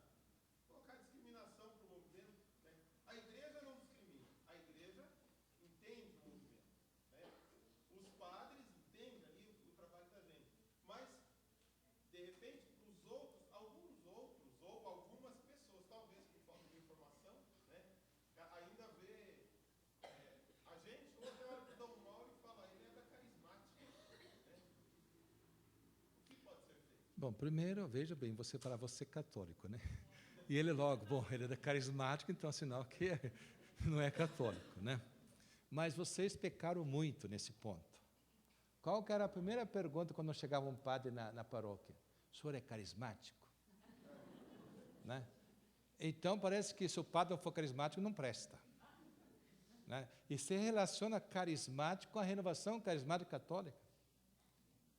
colocar discriminação para o movimento, né? A igreja não discrimina, a igreja entende o movimento, né? Os padres entendem ali o trabalho da gente, mas, de repente, para os outros, alguns outros, ou algumas pessoas, talvez por falta de informação, né? Ainda vê a gente, ou até a hora que dá um mal e fala, ele é da carismática, né? O que pode ser feito? Bom, primeiro, veja bem, você fala, você é católico, né? E ele logo, bom, ele é carismático, então é sinal que não é católico, né? Mas vocês pecaram muito nesse ponto. Qual que era a primeira pergunta quando chegava um padre na paróquia? O senhor é carismático? Né? Então, parece que se o padre não for carismático, não presta. Né? E se relaciona carismático com a renovação carismática católica.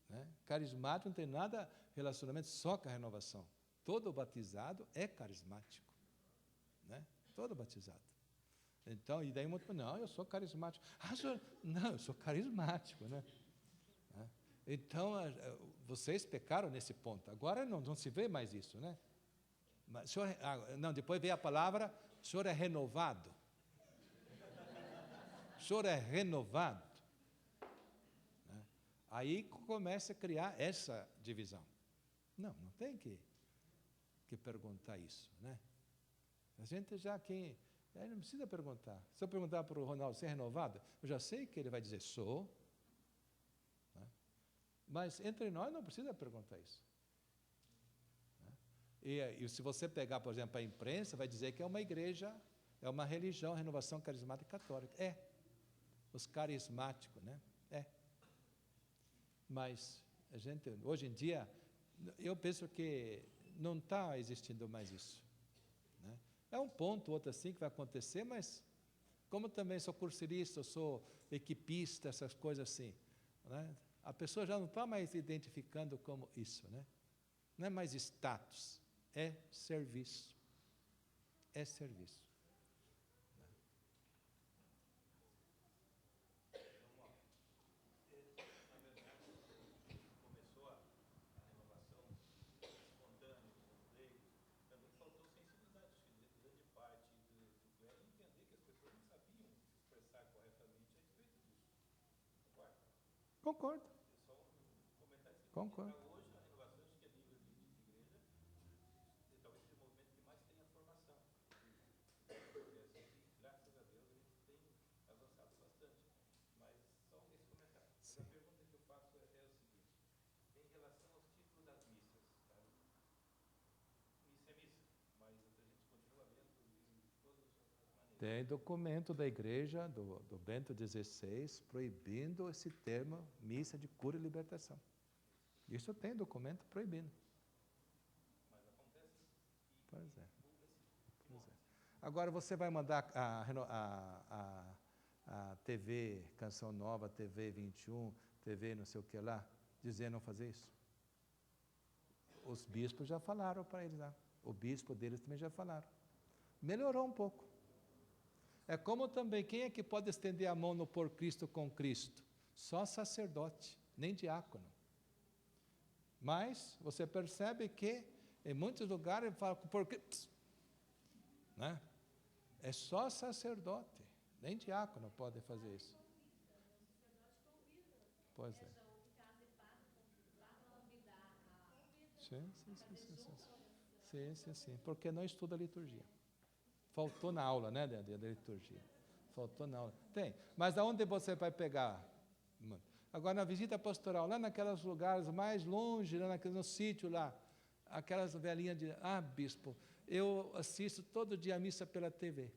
Né? Carismático não tem nada relacionamento só com a renovação. Todo batizado é carismático. Né? Todo batizado. Então, e daí muito, não, eu sou carismático. Ah, senhor, não, eu sou carismático. Né? Então, vocês pecaram nesse ponto. Agora não se vê mais isso. Né? Mas, senhor, não, depois veio a palavra, o senhor é renovado. O senhor é renovado. Né? Aí começa a criar essa divisão. Não tem que perguntar isso. Né? A gente já, não precisa perguntar. Se eu perguntar para o Ronaldo, você é renovado? Eu já sei que ele vai dizer, sou. Né? Mas entre nós não precisa perguntar isso. Né? E se você pegar, por exemplo, a imprensa, vai dizer que é uma igreja, é uma religião, renovação carismática católica. É. Os carismáticos, né? É. Mas a gente, hoje em dia, eu penso que não está existindo mais isso. Né? É um ponto, outro assim, que vai acontecer, mas como também sou cursilista, sou equipista, essas coisas assim, né? A pessoa já não está mais identificando como isso. Né? Não é mais status, é serviço. É serviço. Concordo. Concordo. Hoje, a renovação, acho que a nível de igreja, talvez seja o movimento que mais tenha formação. Graças a Deus, a gente tem avançado bastante. Mas só esse comentário. Mas a pergunta que eu faço é o seguinte: em relação aos títulos das missas, tá? Missa é missa, mas a gente continua vendo de todas as maneiras. Tem documento da igreja, do Bento XVI, proibindo esse termo missa de cura e libertação. Isso tem documento proibindo. Mas acontece. Pois é. Agora você vai mandar a TV Canção Nova, TV 21, TV, não sei o que lá, dizendo não fazer isso? Os bispos já falaram para eles lá. O bispo deles também já falaram. Melhorou um pouco. É como também, quem é que pode estender a mão no por Cristo com Cristo? Só sacerdote, nem diácono. Mas você percebe que em muitos lugares fala por Cristo, né? É só sacerdote, nem diácono pode fazer isso. Pois é. Sim, porque não estuda a liturgia. Faltou na aula, né, da liturgia. Faltou na aula. Tem, mas aonde você vai pegar? Agora, na visita pastoral, lá naqueles lugares mais longe, lá no sítio lá, aquelas velhinhas de, bispo, eu assisto todo dia a missa pela TV.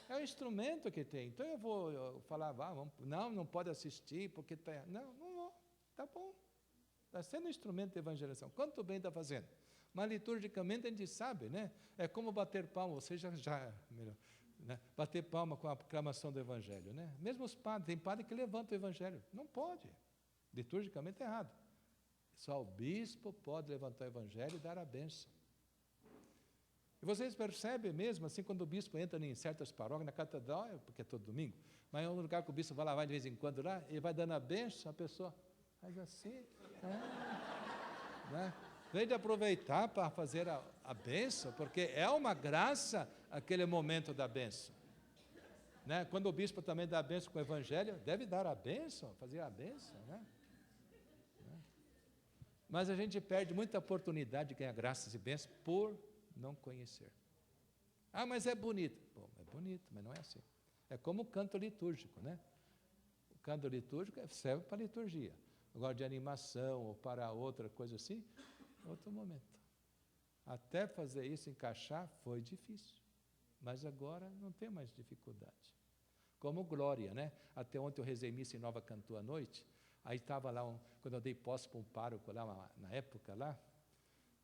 É o instrumento que tem. Então eu vou falar, não pode assistir, porque está... Não vou, tá bom. Está sendo um instrumento de evangelização. Quanto bem está fazendo? Mas liturgicamente a gente sabe, né? É como bater palma, você já melhor, né? Bater palma com a proclamação do Evangelho, né? Mesmo os padres, tem padre que levanta o Evangelho. Não pode. Liturgicamente é errado. Só o bispo pode levantar o Evangelho e dar a bênção. E vocês percebem mesmo, assim, quando o bispo entra em certas paróquias, na catedral, porque é todo domingo, mas em um lugar que o bispo vai de vez em quando lá, ele vai dando a bênção, a pessoa faz assim, né? Vem de aproveitar para fazer a bênção, porque é uma graça aquele momento da bênção. Né? Quando o bispo também dá a bênção com o Evangelho, deve dar a bênção, fazer a bênção, né? Mas a gente perde muita oportunidade de ganhar graças e bênçãos por não conhecer. Mas é bonito. Bom, é bonito, mas não é assim. É como o canto litúrgico, né? O canto litúrgico serve para a liturgia. Agora, de animação ou para outra coisa assim, outro momento. Até fazer isso, encaixar, foi difícil. Mas agora não tem mais dificuldade. Como Glória, né? Até ontem eu rezei missa em Nova Cantu à noite. Aí estava lá, quando eu dei posse para um pároco lá, na época lá,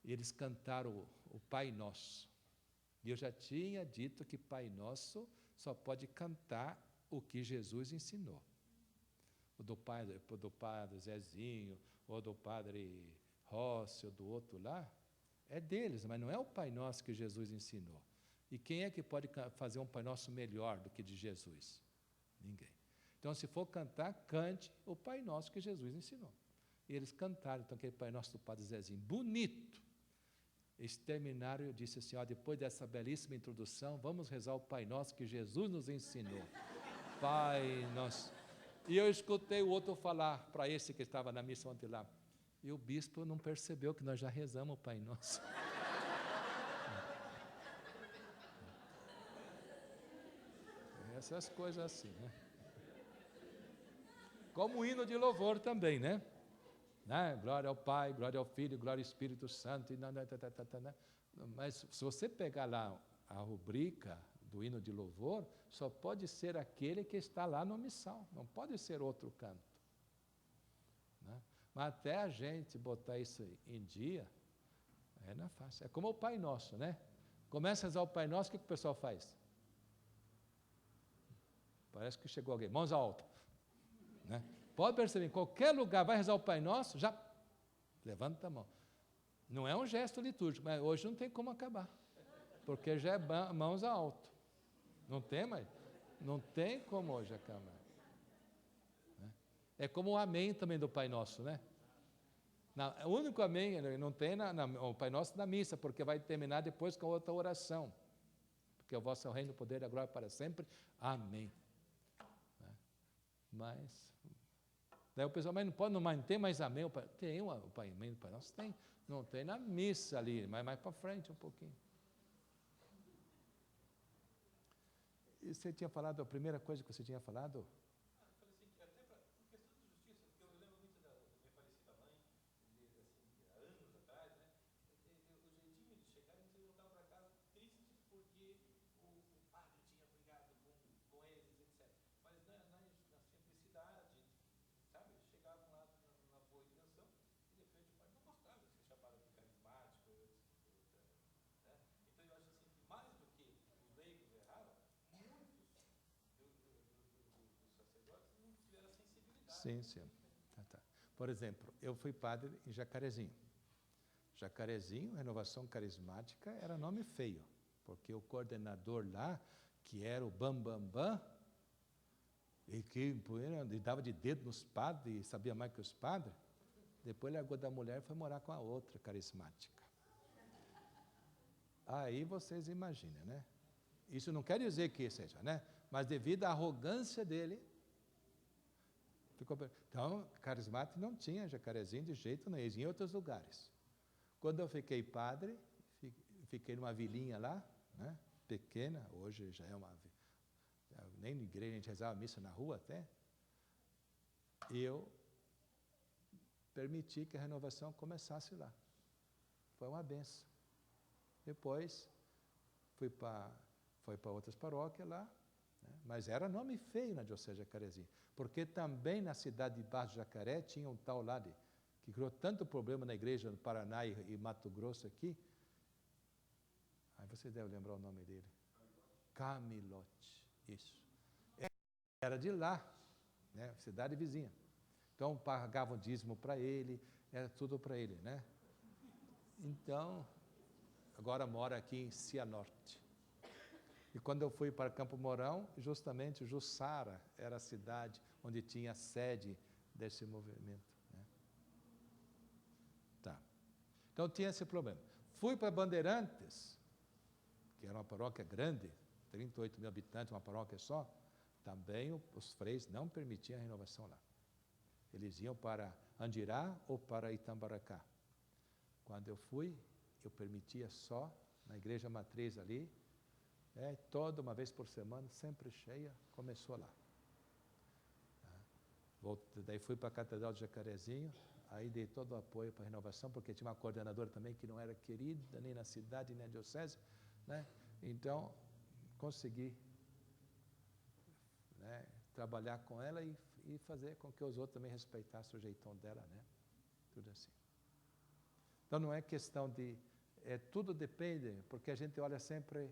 e eles cantaram o Pai Nosso. E eu já tinha dito que Pai Nosso só pode cantar o que Jesus ensinou. O do padre Zezinho, ou do padre Rossi, ou do outro lá, é deles, mas não é o Pai Nosso que Jesus ensinou. E quem é que pode fazer um Pai Nosso melhor do que de Jesus? Ninguém. Então, se for cantar, cante o Pai Nosso que Jesus ensinou. E eles cantaram, então, aquele Pai Nosso do padre Zezinho, bonito. Eles terminaram e eu disse assim, depois dessa belíssima introdução, vamos rezar o Pai Nosso que Jesus nos ensinou. Pai Nosso. E eu escutei o outro falar para esse que estava na missa ontem lá. E o bispo não percebeu que nós já rezamos o Pai Nosso. Essas coisas assim, né? Como o hino de louvor também, né? Glória ao Pai, glória ao Filho, glória ao Espírito Santo. Mas se você pegar lá a rubrica do hino de louvor, só pode ser aquele que está lá no missal, não pode ser outro canto. Né? Mas até a gente botar isso em dia, não é fácil. É como o Pai Nosso, né? Começa a rezar o Pai Nosso, o que o pessoal faz? Parece que chegou alguém, mãos altas. Né? Pode perceber, em qualquer lugar vai rezar o Pai Nosso, já levanta a mão. Não é um gesto litúrgico, mas hoje não tem como acabar, porque já é mãos alto. Não tem mais? Não tem como hoje acabar. Né? É como o amém também do Pai Nosso, né? O único amém, não tem o Pai Nosso na missa, porque vai terminar depois com outra oração. Porque o vosso reino, o poder e a glória para sempre. Amém. Né? Mas... Daí o pessoal, mas não tem mais amém? Tem o amém do Pai Nosso? Tem. Não tem na missa ali, mas mais para frente um pouquinho. E você tinha falado, a primeira coisa que você tinha falado? Sim, sim. Tá. Por exemplo, eu fui padre em Jacarezinho. Jacarezinho, Renovação Carismática, era nome feio, porque o coordenador lá, que era o Bambambam, e que ele dava de dedo nos padres, e sabia mais que os padres, depois largou da mulher e foi morar com a outra carismática. Aí vocês imaginem, né? Isso não quer dizer que seja, né? Mas devido à arrogância dele, ficou... Então, carismático não tinha Jacarezinho de jeito nenhum, em outros lugares. Quando eu fiquei padre, fiquei numa vilinha lá, né? Pequena, hoje já é uma... Nem na igreja, a gente rezava missa na rua até. E eu permiti que a renovação começasse lá. Foi uma benção. Depois, foi para outras paróquias lá, né? Mas era nome feio na Diocese de Jacarezinho, porque também na cidade de Baixo Jacaré tinha um tal lá que criou tanto problema na igreja no Paraná e Mato Grosso aqui. Aí você deve lembrar o nome dele. Camilote, isso. Era de lá, né? Cidade vizinha. Então pagavam dízimo para ele, era tudo para ele, né? Então, agora mora aqui em Cianorte. E quando eu fui para Campo Mourão, justamente Jussara era a cidade onde tinha a sede desse movimento, né? Tá. Então tinha esse problema. Fui para Bandeirantes, que era uma paróquia grande, 38 mil habitantes, uma paróquia só. Também os freis não permitiam a renovação lá. Eles iam para Andirá ou para Itambaracá. Quando eu fui, eu permitia só na igreja matriz ali, toda uma vez por semana, sempre cheia, começou lá. Daí fui para a Catedral de Jacarezinho, aí dei todo o apoio para a renovação, porque tinha uma coordenadora também que não era querida, nem na cidade, nem na diocese, né? Então, consegui, né, trabalhar com ela e fazer com que os outros também respeitassem o jeitão dela, né? Tudo assim. Então não é questão de... tudo depende, porque a gente olha sempre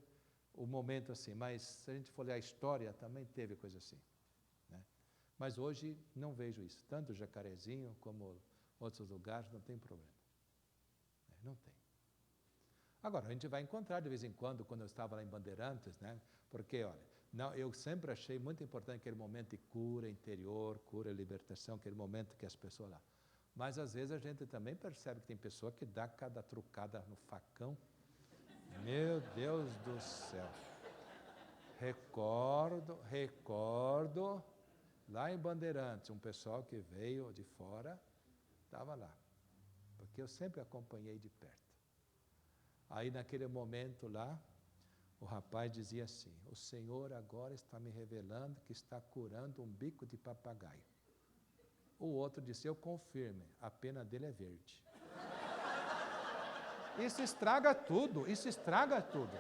o momento assim, mas se a gente for olhar a história, também teve coisa assim, né? Mas hoje não vejo isso. Tanto Jacarezinho como outros lugares, não tem problema. Não tem. Agora, a gente vai encontrar de vez em quando eu estava lá em Bandeirantes, né? Porque, olha, eu sempre achei muito importante aquele momento de cura interior, cura e libertação, aquele momento que as pessoas lá. Mas, às vezes, a gente também percebe que tem pessoa que dá cada trucada no facão. Meu Deus do céu. Recordo, lá em Bandeirantes, um pessoal que veio de fora, estava lá. Porque eu sempre acompanhei de perto. Aí, naquele momento lá, o rapaz dizia assim: o Senhor agora está me revelando que está curando um bico de papagaio. O outro disse: eu confirmo, a pena dele é verde. Isso estraga tudo, isso estraga tudo.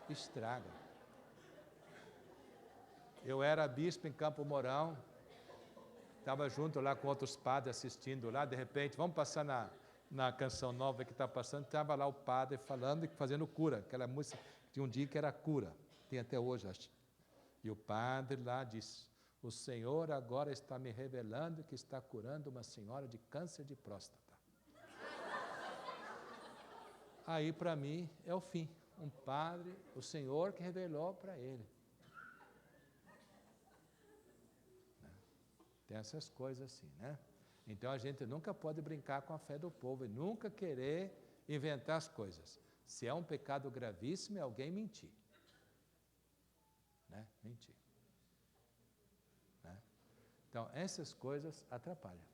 Estraga. Eu era bispo em Campo Mourão, estava junto lá com outros padres assistindo lá, de repente, vamos passar na canção nova que está passando, estava lá o padre falando e fazendo cura, aquela música, tinha um dia que era cura, tem até hoje, acho. E o padre lá disse: o Senhor agora está me revelando que está curando uma senhora de câncer de próstata. Aí, para mim, é o fim. Um padre, o Senhor que revelou para ele. Tem essas coisas assim, né? Então, a gente nunca pode brincar com a fé do povo e nunca querer inventar as coisas. Se é um pecado gravíssimo, é alguém mentir. Né? Mentir. Né? Então, essas coisas atrapalham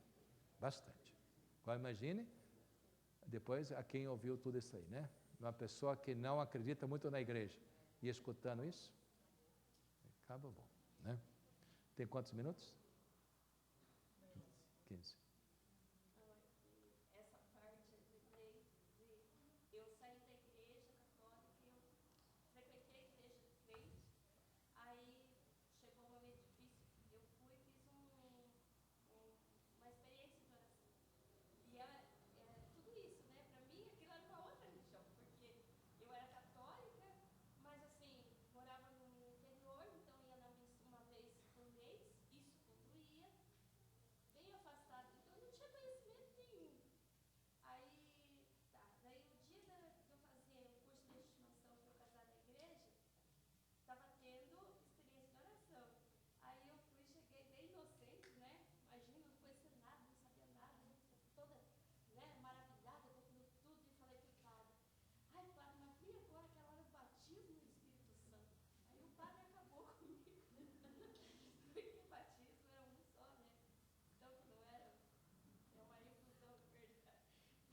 bastante. Agora, imagine, depois, a quem ouviu tudo isso aí, né? Uma pessoa que não acredita muito na igreja e escutando isso, acaba bom, né? Tem quantos minutos? 15. Essa parte eu lembrei de eu saí da igreja católica, eu frequentei a igreja de frente, aí chegou um momento difícil, eu fui e fiz uma experiência de oração. E tudo isso, né, para mim aquilo era uma outra religião, porque eu era católica, mas assim, morava no interior, então ia na missa uma vez por mês, isso com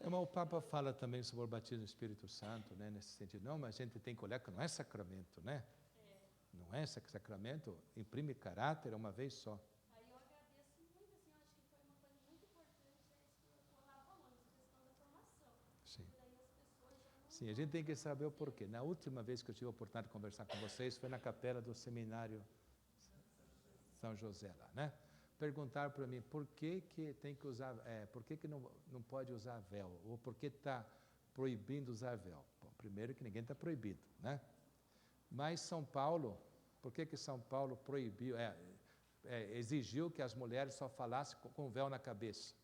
Mas o Papa fala também sobre o batismo no Espírito Santo, né, nesse sentido. Não, mas a gente tem que olhar que não é sacramento, né? Não é sacramento, imprime caráter uma vez só. Aí eu agradeço muito, assim, eu acho que foi uma coisa muito importante, é isso que eu estava falando, essa questão da formação. Sim. Porque daí as pessoas já não... Sim, a gente tem que saber o porquê. Na última vez que eu tive a oportunidade de conversar com vocês, foi na capela do seminário São José lá, né? Perguntaram para mim por que tem que usar, por que não pode usar véu, ou por que está proibindo usar véu. Bom, primeiro que ninguém está proibido, né? Mas São Paulo, por que São Paulo proibiu, exigiu que as mulheres só falassem com véu na cabeça?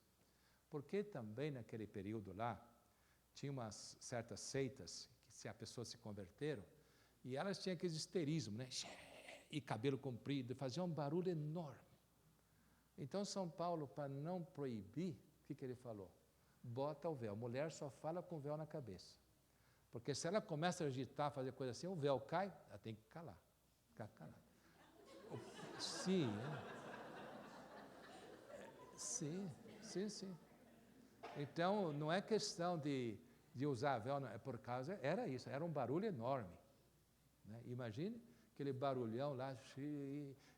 Porque também naquele período lá, tinha umas certas seitas, que se a pessoa se converteram, e elas tinham aquele histerismo, né? E cabelo comprido, fazia um barulho enorme. Então, São Paulo, para não proibir, o que ele falou? Bota o véu. Mulher só fala com o véu na cabeça. Porque se ela começa a agitar, fazer coisa assim, o véu cai, ela tem que calar. Ficar calada. Sim, sim. Então, não é questão de usar véu, não, é por causa, era isso, era um barulho enorme. Né? Imagine aquele barulhão lá,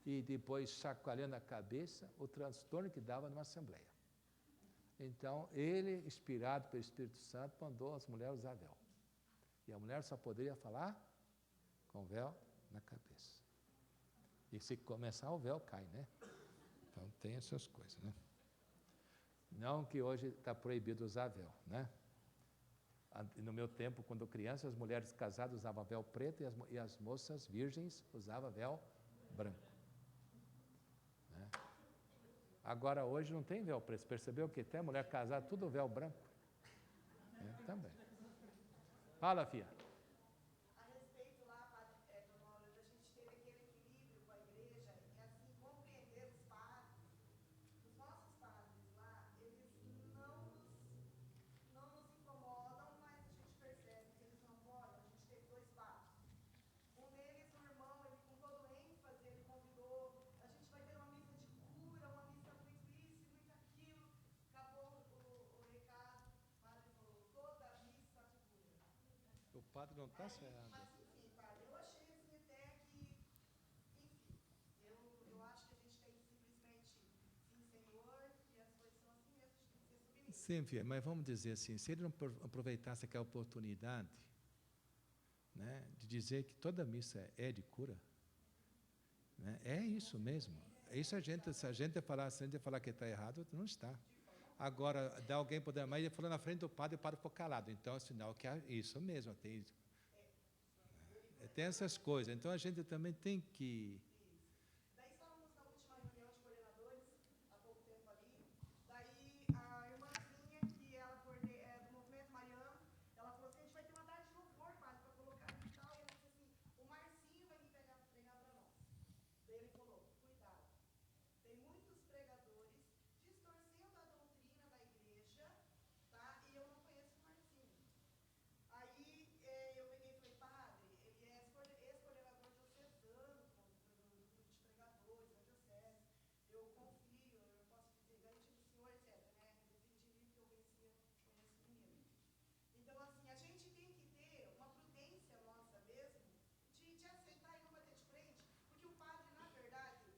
e depois chacoalhando a cabeça, o transtorno que dava numa assembleia. Então, ele, inspirado pelo Espírito Santo, mandou as mulheres usar véu. E a mulher só poderia falar com véu na cabeça. E se começar, o véu cai, né? Então, tem essas coisas, né? Não que hoje está proibido usar véu, né? No meu tempo, quando criança, as mulheres casadas usavam véu preto e as moças virgens usavam véu branco. Né? Agora, hoje não tem véu preto. Percebeu que tem mulher casada, tudo véu branco? Também. Fala, filha. A respeito lá, Padre Dona Aurora, da gente ter aquele equilíbrio com a igreja e assim compreender os padres, os nossos padres lá, eles não nos incomodam, mas a gente percebe que eles não podem. A gente teve 2 padres. Um deles, o irmão, ele com todo ênfase, ele convidou, a gente vai ter uma missa de cura, uma missa muito isso, muito aquilo. Acabou o recado, o padre falou, toda missa de cura. O padre não está certo. Mas enfim, padre, eu achei assim até que, enfim, eu acho que a gente tem que simplesmente, sim, Senhor, e as coisas são assim mesmo, a gente tem que ser submisso. Sim, filha, mas vamos dizer assim, se ele não aproveitasse aquela oportunidade, né, de dizer que toda missa é de cura, né, é isso mesmo. Isso se a gente falar que está errado, não está. Agora, dá alguém poder, mas ele falou na frente do padre, e o padre ficou calado. Então, é sinal que é isso mesmo. Tem essas coisas. Então, a gente também tem que... Daí estávamos na última reunião de coordenadores, há pouco tempo ali, daí a irmãzinha, que ela é do Movimento Mariano, ela falou assim, a gente vai ter uma tarde de louvor, padre, para colocar aqui e tal, e ela disse assim, o Marcinho vai vir pregar para nós. Daí ele falou, cuidado, tem muitos pregadores distorcendo a doutrina da igreja, tá? E eu não conheço o Marcinho. Aí eu peguei e falei, padre, ele é ex-coordenador diocesano, do grupo de pregadores da diocese. Eu confio, eu posso dizer, garantir do senhor, etc. Né? Defendi que eu conheço o menino. Então, assim, a gente tem que ter uma prudência nossa mesmo de aceitar e não bater de frente, porque o padre, na verdade,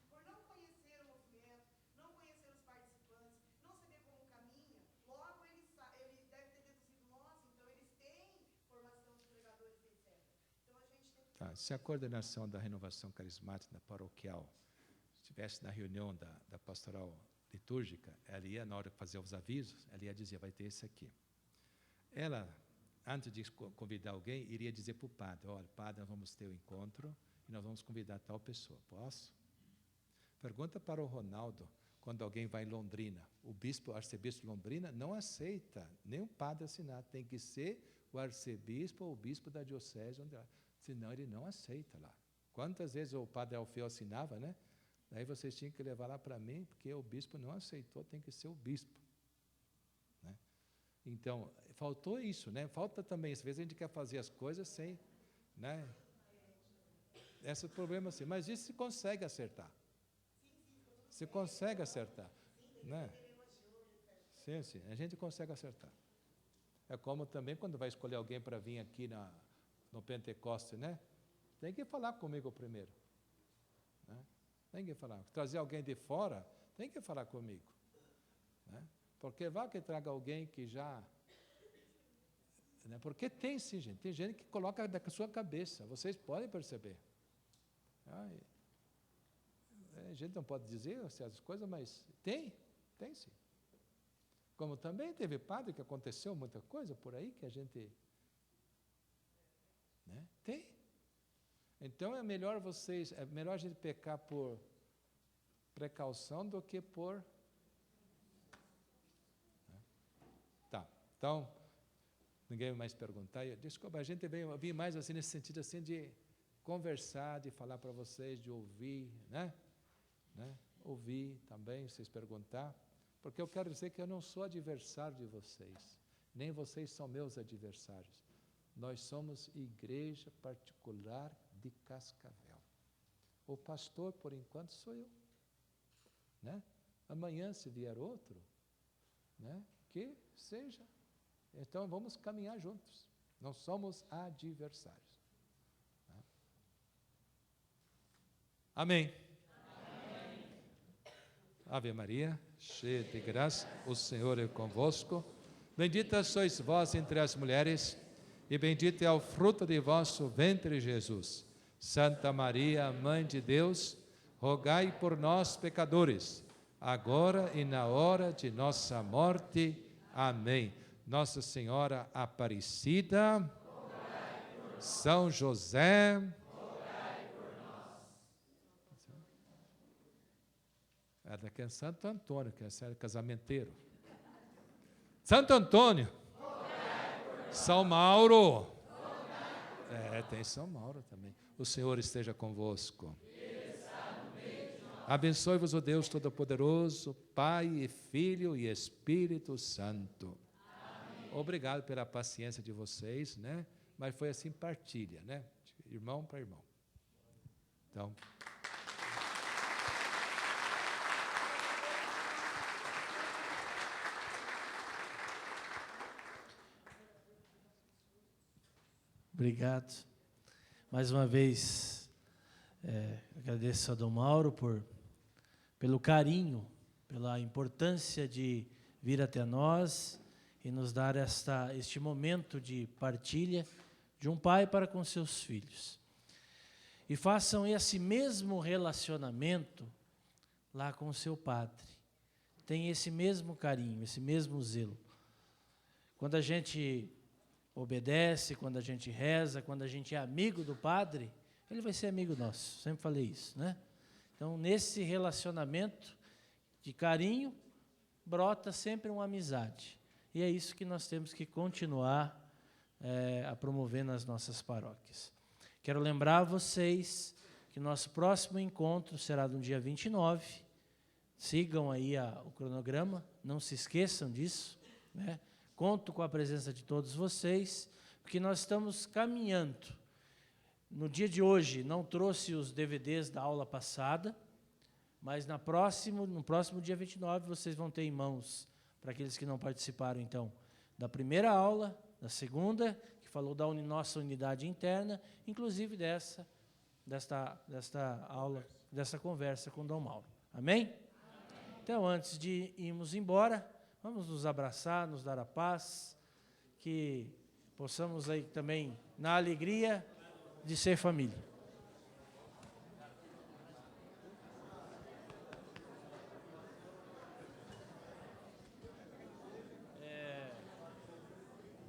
por não conhecer o movimento, não conhecer os participantes, não saber como caminha, logo ele deve ter deduzido, nossa, então eles têm formação de pregadores, etc. Então a gente tem que... Tá, se a coordenação da renovação carismática paroquial estivesse na reunião da pastoral litúrgica, ela ia, na hora de fazer os avisos, ela ia dizer, vai ter esse aqui. Ela, antes de convidar alguém, iria dizer para o padre, olha, padre, nós vamos ter o encontro e nós vamos convidar tal pessoa. Posso? Pergunta para o Ronaldo, quando alguém vai em Londrina, o arcebispo de Londrina não aceita nem o padre assinar, tem que ser o arcebispo ou o bispo da diocese, senão ele não aceita lá. Quantas vezes o padre Alfeu assinava, né? Daí vocês tinham que levar lá para mim, porque o bispo não aceitou, tem que ser o bispo. Né? Então, faltou isso, né? Falta também, às vezes a gente quer fazer as coisas sem, né? Esse é o problema, assim. Mas isso se consegue acertar. Se consegue acertar, né? Sim, a gente consegue acertar. É como também quando vai escolher alguém para vir aqui no Pentecoste, né? Tem que falar comigo primeiro. Né? Tem que falar. Trazer alguém de fora, tem que falar comigo. Né? Porque vai que traga alguém que já... Né? Porque tem sim, gente. Tem gente que coloca da sua cabeça. Vocês podem perceber. A gente não pode dizer essas coisas, mas tem sim. Como também teve padre que aconteceu muita coisa por aí que a gente... Né? Tem. Então é melhor a gente pecar por precaução do que por... Tá, então, ninguém vai mais perguntar. Desculpa, a gente veio vir mais assim nesse sentido assim de conversar, de falar para vocês, de ouvir, né? Ouvir também, vocês perguntar, porque eu quero dizer que eu não sou adversário de vocês, nem vocês são meus adversários. Nós somos igreja particular de Cascavel. O pastor, por enquanto, sou eu. Né? Amanhã, se vier outro, né? Que seja. Então, vamos caminhar juntos. Não somos adversários. Né? Amém. Ave Maria, cheia de graça, o Senhor é convosco. Bendita sois vós entre as mulheres, e bendito é o fruto de vosso ventre, Jesus. Santa Maria, Mãe de Deus, rogai por nós, pecadores, agora e na hora de nossa morte. Amém. Nossa Senhora Aparecida, São José, daqui é Santo Antônio, que é casamenteiro. Santo Antônio, São Mauro, tem São Mauro também. O Senhor esteja convosco. Abençoe-vos o Deus Todo-Poderoso, Pai e Filho e Espírito Santo. Amém. Obrigado pela paciência de vocês, né? Mas foi assim, partilha, né? Irmão para irmão. Então... Obrigado. Mais uma vez, agradeço a Dom Mauro pelo carinho, pela importância de vir até nós e nos dar este momento de partilha de um pai para com seus filhos. E façam esse mesmo relacionamento lá com o seu padre. Tem esse mesmo carinho, esse mesmo zelo. Quando a gente obedece, quando a gente reza, quando a gente é amigo do padre, ele vai ser amigo nosso. Sempre falei isso, né? Então, nesse relacionamento de carinho, brota sempre uma amizade. E é isso que nós temos que continuar a promover nas nossas paróquias. Quero lembrar a vocês que nosso próximo encontro será no dia 29. Sigam aí o cronograma, não se esqueçam disso, né? Conto com a presença de todos vocês, porque nós estamos caminhando. No dia de hoje, não trouxe os DVDs da aula passada, mas no próximo dia 29, vocês vão ter em mãos, para aqueles que não participaram, então, da primeira aula, da segunda, que falou da nossa unidade interna, inclusive desta aula, dessa conversa com Dom Mauro. Amém? Então, antes de irmos embora, vamos nos abraçar, nos dar a paz, que possamos aí também, na alegria de ser família.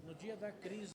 No dia da crise,